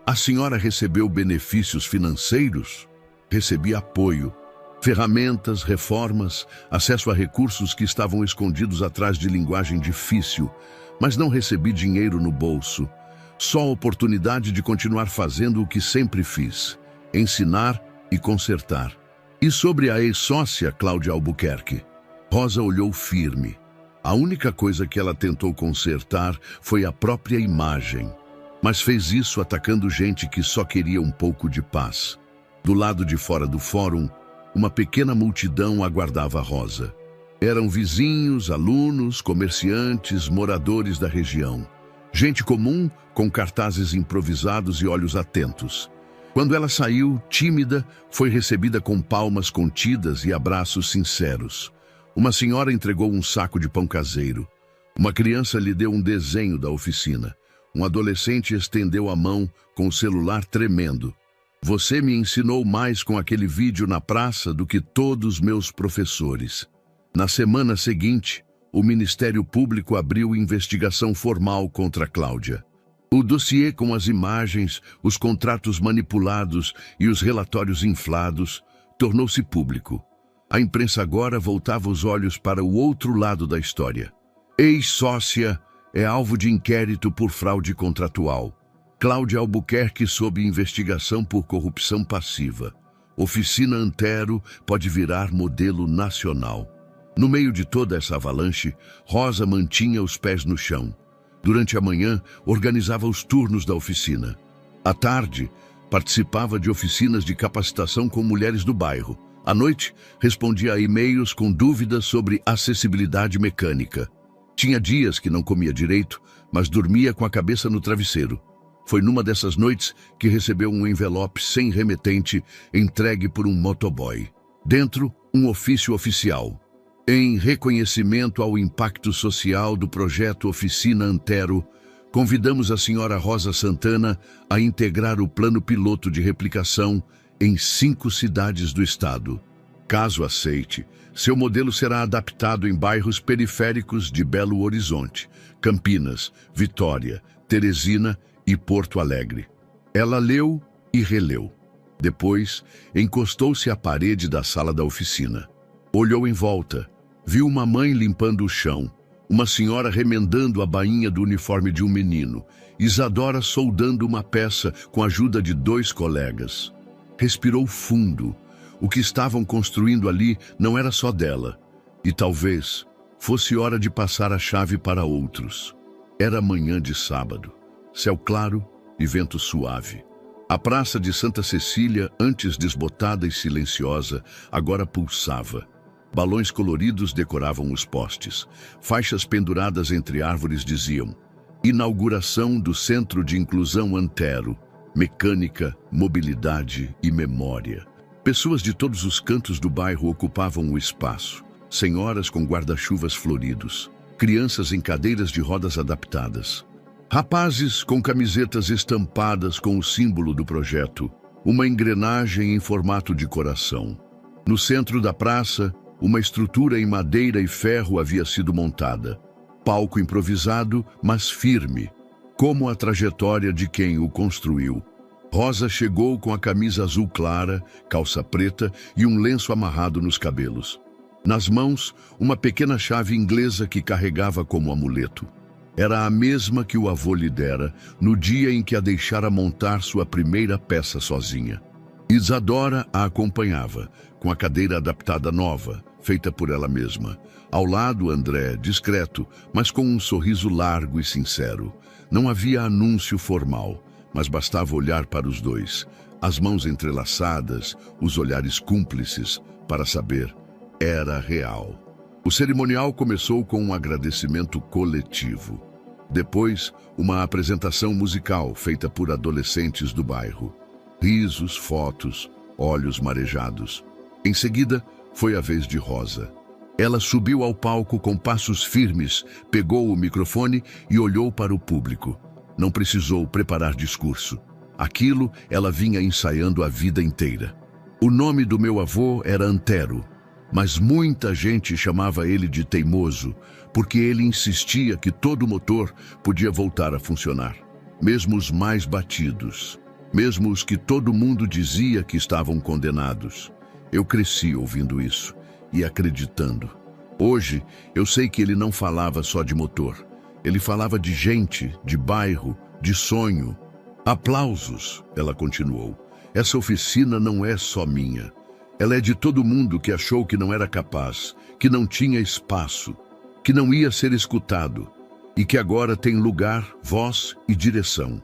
A senhora recebeu benefícios financeiros? Recebi apoio, ferramentas, reformas, acesso a recursos que estavam escondidos atrás de linguagem difícil, mas não recebi dinheiro no bolso. Só a oportunidade de continuar fazendo o que sempre fiz, ensinar e consertar. E sobre a ex-sócia Cláudia Albuquerque? Rosa olhou firme. A única coisa que ela tentou consertar foi a própria imagem. Mas fez isso atacando gente que só queria um pouco de paz. Do lado de fora do fórum, uma pequena multidão aguardava Rosa. Eram vizinhos, alunos, comerciantes, moradores da região. Gente comum, com cartazes improvisados e olhos atentos. Quando ela saiu, tímida, foi recebida com palmas contidas e abraços sinceros. Uma senhora entregou um saco de pão caseiro. Uma criança lhe deu um desenho da oficina. Um adolescente estendeu a mão com o celular tremendo. Você me ensinou mais com aquele vídeo na praça do que todos meus professores. Na semana seguinte, o Ministério Público abriu investigação formal contra Cláudia. O dossiê com as imagens, os contratos manipulados e os relatórios inflados tornou-se público. A imprensa agora voltava os olhos para o outro lado da história. Ex-sócia é alvo de inquérito por fraude contratual. Cláudia Albuquerque sob investigação por corrupção passiva. Oficina Antero pode virar modelo nacional. No meio de toda essa avalanche, Rosa mantinha os pés no chão. Durante a manhã, organizava os turnos da oficina. À tarde, participava de oficinas de capacitação com mulheres do bairro. À noite, respondia a e-mails com dúvidas sobre acessibilidade mecânica. Tinha dias que não comia direito, mas dormia com a cabeça no travesseiro. Foi numa dessas noites que recebeu um envelope sem remetente entregue por um motoboy. Dentro, um ofício oficial. Em reconhecimento ao impacto social do projeto Oficina Antero, convidamos a senhora Rosa Santana a integrar o plano piloto de replicação em 5 cidades do estado. Caso aceite, seu modelo será adaptado em bairros periféricos de Belo Horizonte, Campinas, Vitória, Teresina e Porto Alegre. Ela leu e releu. Depois, encostou-se à parede da sala da oficina. Olhou em volta. Viu uma mãe limpando o chão, uma senhora remendando a bainha do uniforme de um menino, Isadora soldando uma peça com a ajuda de 2 colegas. Respirou fundo. O que estavam construindo ali não era só dela. E talvez fosse hora de passar a chave para outros. Era manhã de sábado. Céu claro e vento suave. A praça de Santa Cecília, antes desbotada e silenciosa, agora pulsava. Balões coloridos decoravam os postes. Faixas penduradas entre árvores diziam: inauguração do Centro de Inclusão Antero, mecânica, mobilidade e memória. Pessoas de todos os cantos do bairro ocupavam o espaço. Senhoras com guarda-chuvas floridos, crianças em cadeiras de rodas adaptadas, rapazes com camisetas estampadas com o símbolo do projeto, uma engrenagem em formato de coração. No centro da praça, uma estrutura em madeira e ferro havia sido montada. Palco improvisado, mas firme, como a trajetória de quem o construiu. Rosa chegou com a camisa azul clara, calça preta e um lenço amarrado nos cabelos. Nas mãos, uma pequena chave inglesa que carregava como amuleto. Era a mesma que o avô lhe dera no dia em que a deixara montar sua primeira peça sozinha. Isadora a acompanhava, com a cadeira adaptada nova, feita por ela mesma. Ao lado, André, discreto, mas com um sorriso largo e sincero. Não havia anúncio formal, mas bastava olhar para os dois, as mãos entrelaçadas, os olhares cúmplices, para saber, era real. O cerimonial começou com um agradecimento coletivo. Depois, uma apresentação musical feita por adolescentes do bairro. Risos, fotos, olhos marejados. Em seguida, foi a vez de Rosa. Ela subiu ao palco com passos firmes, pegou o microfone e olhou para o público. Não precisou preparar discurso. Aquilo ela vinha ensaiando a vida inteira. O nome do meu avô era Antero, mas muita gente chamava ele de teimoso, porque ele insistia que todo motor podia voltar a funcionar. Mesmo os mais batidos, mesmo os que todo mundo dizia que estavam condenados. Eu cresci ouvindo isso e acreditando. Hoje, eu sei que ele não falava só de motor. Ele falava de gente, de bairro, de sonho. Aplausos, ela continuou. Essa oficina não é só minha. Ela é de todo mundo que achou que não era capaz, que não tinha espaço, que não ia ser escutado e que agora tem lugar, voz e direção.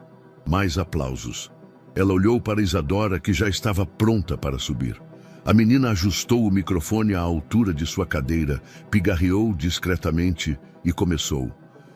Mais aplausos. Ela olhou para Isadora, que já estava pronta para subir. A menina ajustou o microfone à altura de sua cadeira, pigarreou discretamente e começou.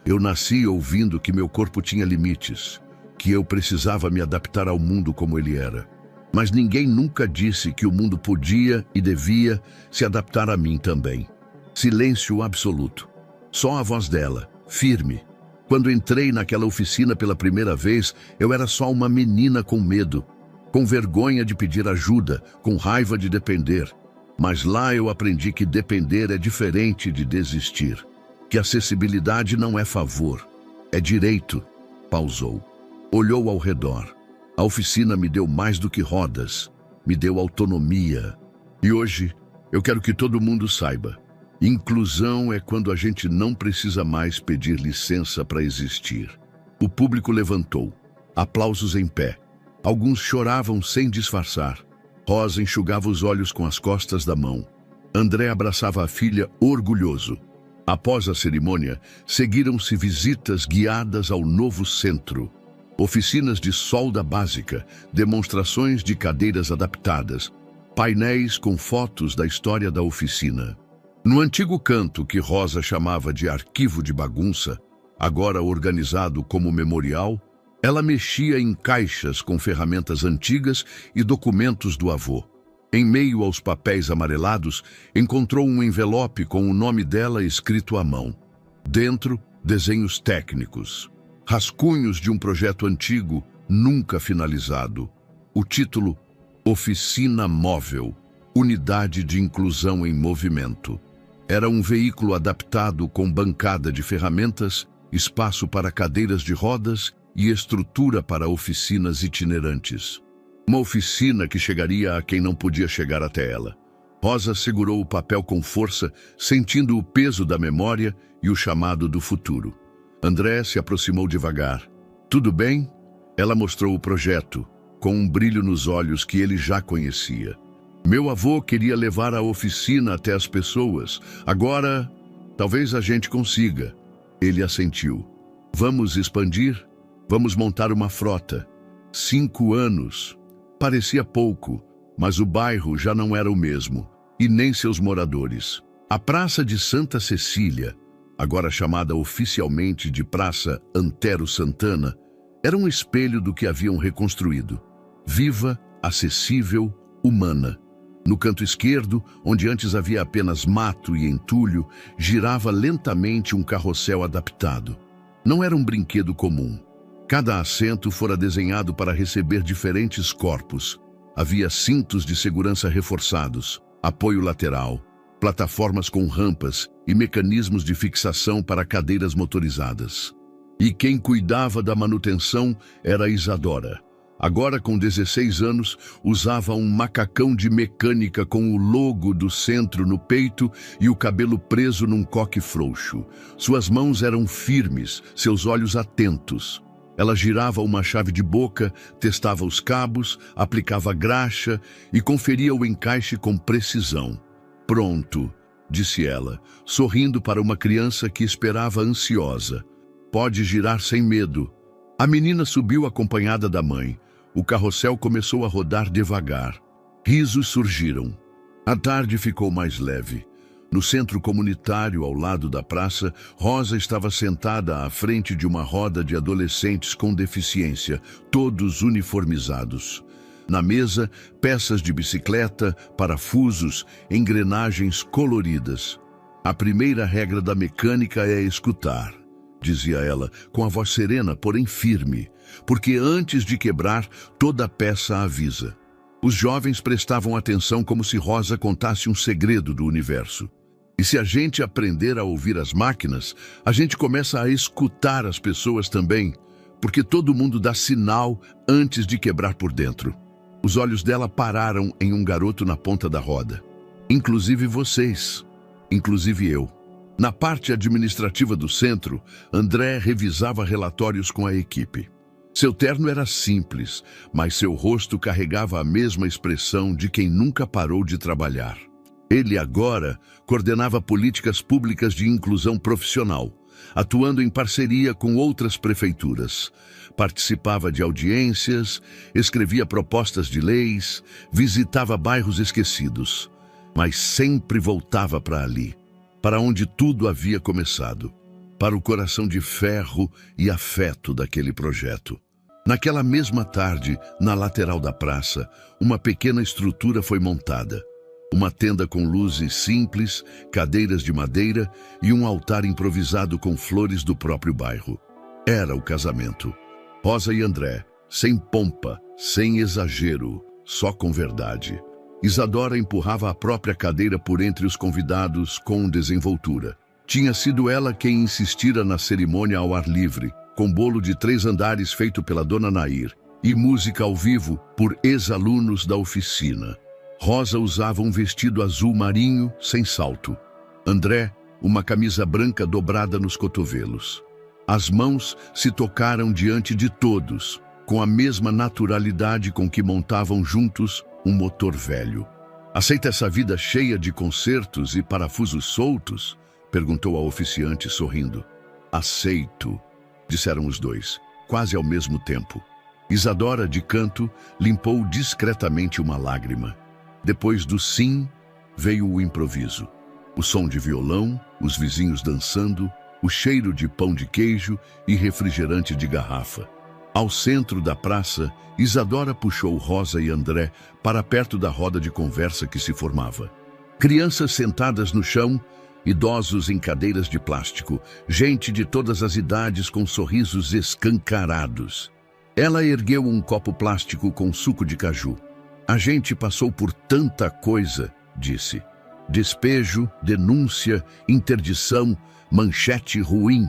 Eu nasci ouvindo que meu corpo tinha limites, que eu precisava me adaptar ao mundo como ele era. Mas ninguém nunca disse que o mundo podia e devia se adaptar a mim também. Silêncio absoluto. Só a voz dela, firme. Quando entrei naquela oficina pela primeira vez, eu era só uma menina com medo, com vergonha de pedir ajuda, com raiva de depender. Mas lá eu aprendi que depender é diferente de desistir, que acessibilidade não é favor, é direito. Pausou. Olhou ao redor. A oficina me deu mais do que rodas, me deu autonomia. E hoje, eu quero que todo mundo saiba. Inclusão é quando a gente não precisa mais pedir licença para existir. O público levantou. Aplausos em pé. Alguns choravam sem disfarçar. Rosa enxugava os olhos com as costas da mão. André abraçava a filha orgulhoso. Após a cerimônia, seguiram-se visitas guiadas ao novo centro. Oficinas de solda básica, demonstrações de cadeiras adaptadas, painéis com fotos da história da oficina. No antigo canto que Rosa chamava de arquivo de bagunça, agora organizado como memorial, ela mexia em caixas com ferramentas antigas e documentos do avô. Em meio aos papéis amarelados, encontrou um envelope com o nome dela escrito à mão. Dentro, desenhos técnicos. Rascunhos de um projeto antigo, nunca finalizado. O título: Oficina Móvel, Unidade de Inclusão em Movimento. Era um veículo adaptado com bancada de ferramentas, espaço para cadeiras de rodas e estrutura para oficinas itinerantes. Uma oficina que chegaria a quem não podia chegar até ela. Rosa segurou o papel com força, sentindo o peso da memória e o chamado do futuro. André se aproximou devagar. Tudo bem? Ela mostrou o projeto, com um brilho nos olhos que ele já conhecia. Meu avô queria levar a oficina até as pessoas. Agora, talvez a gente consiga. Ele assentiu. Vamos expandir? Vamos montar uma frota. 5 anos. Parecia pouco, mas o bairro já não era o mesmo, e nem seus moradores. A Praça de Santa Cecília, agora chamada oficialmente de Praça Antero Santana, era um espelho do que haviam reconstruído. Viva, acessível, humana. No canto esquerdo, onde antes havia apenas mato e entulho, girava lentamente um carrossel adaptado. Não era um brinquedo comum. Cada assento fora desenhado para receber diferentes corpos. Havia cintos de segurança reforçados, apoio lateral, plataformas com rampas e mecanismos de fixação para cadeiras motorizadas. E quem cuidava da manutenção era Isadora. Agora, com 16 anos, usava um macacão de mecânica com o logo do centro no peito e o cabelo preso num coque frouxo. Suas mãos eram firmes, seus olhos atentos. Ela girava uma chave de boca, testava os cabos, aplicava graxa e conferia o encaixe com precisão. Pronto, disse ela, sorrindo para uma criança que esperava ansiosa. Pode girar sem medo. A menina subiu acompanhada da mãe. O carrossel começou a rodar devagar. Risos surgiram. A tarde ficou mais leve. No centro comunitário, ao lado da praça, Rosa estava sentada à frente de uma roda de adolescentes com deficiência, todos uniformizados. Na mesa, peças de bicicleta, parafusos, engrenagens coloridas. A primeira regra da mecânica é escutar, dizia ela, com a voz serena, porém firme, porque antes de quebrar, toda peça avisa. Os jovens prestavam atenção como se Rosa contasse um segredo do universo. E se a gente aprender a ouvir as máquinas, a gente começa a escutar as pessoas também, porque todo mundo dá sinal antes de quebrar por dentro. Os olhos dela pararam em um garoto na ponta da roda. Inclusive vocês, inclusive eu. Na parte administrativa do centro, André revisava relatórios com a equipe. Seu terno era simples, mas seu rosto carregava a mesma expressão de quem nunca parou de trabalhar. Ele agora coordenava políticas públicas de inclusão profissional, atuando em parceria com outras prefeituras. Participava de audiências, escrevia propostas de leis, visitava bairros esquecidos, mas sempre voltava para ali, para onde tudo havia começado, para o coração de ferro e afeto daquele projeto. Naquela mesma tarde, na lateral da praça, uma pequena estrutura foi montada. Uma tenda com luzes simples, cadeiras de madeira e um altar improvisado com flores do próprio bairro. Era o casamento. Rosa e André, sem pompa, sem exagero, só com verdade. Isadora empurrava a própria cadeira por entre os convidados com desenvoltura. Tinha sido ela quem insistira na cerimônia ao ar livre, com bolo de 3 andares feito pela dona Nair e música ao vivo por ex-alunos da oficina. Rosa usava um vestido azul marinho, sem salto. André, uma camisa branca dobrada nos cotovelos. As mãos se tocaram diante de todos, com a mesma naturalidade com que montavam juntos um motor velho. Aceita essa vida cheia de concertos e parafusos soltos? Perguntou a oficiante, sorrindo. Aceito, disseram os dois, quase ao mesmo tempo. Isadora, de canto, limpou discretamente uma lágrima. Depois do sim, veio o improviso. O som de violão, os vizinhos dançando, o cheiro de pão de queijo e refrigerante de garrafa. Ao centro da praça, Isadora puxou Rosa e André para perto da roda de conversa que se formava. Crianças sentadas no chão, idosos em cadeiras de plástico, gente de todas as idades com sorrisos escancarados. Ela ergueu um copo plástico com suco de caju. A gente passou por tanta coisa, disse. Despejo, denúncia, interdição, manchete ruim.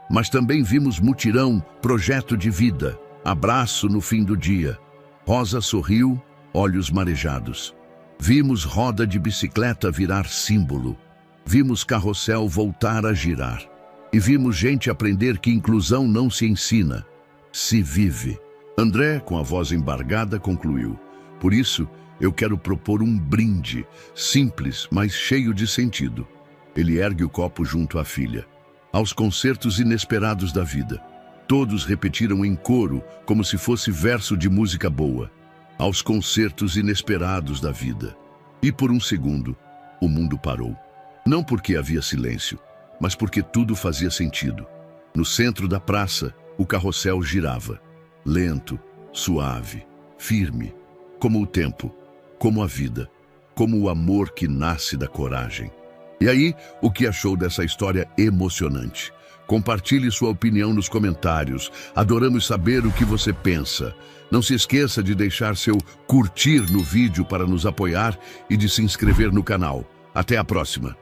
Mas também vimos mutirão, projeto de vida, abraço no fim do dia. Rosa sorriu, olhos marejados. Vimos roda de bicicleta virar símbolo. Vimos carrossel voltar a girar. E vimos gente aprender que inclusão não se ensina, se vive. André, com a voz embargada, concluiu. Por isso, eu quero propor um brinde, simples, mas cheio de sentido. Ele ergue o copo junto à filha. Aos concertos inesperados da vida. Todos repetiram em coro, como se fosse verso de música boa. Aos concertos inesperados da vida. E por um segundo, o mundo parou. Não porque havia silêncio, mas porque tudo fazia sentido. No centro da praça, o carrossel girava. Lento, suave, firme. Como o tempo, como a vida, como o amor que nasce da coragem. E aí, o que achou dessa história emocionante? Compartilhe sua opinião nos comentários. Adoramos saber o que você pensa. Não se esqueça de deixar seu curtir no vídeo para nos apoiar e de se inscrever no canal. Até a próxima!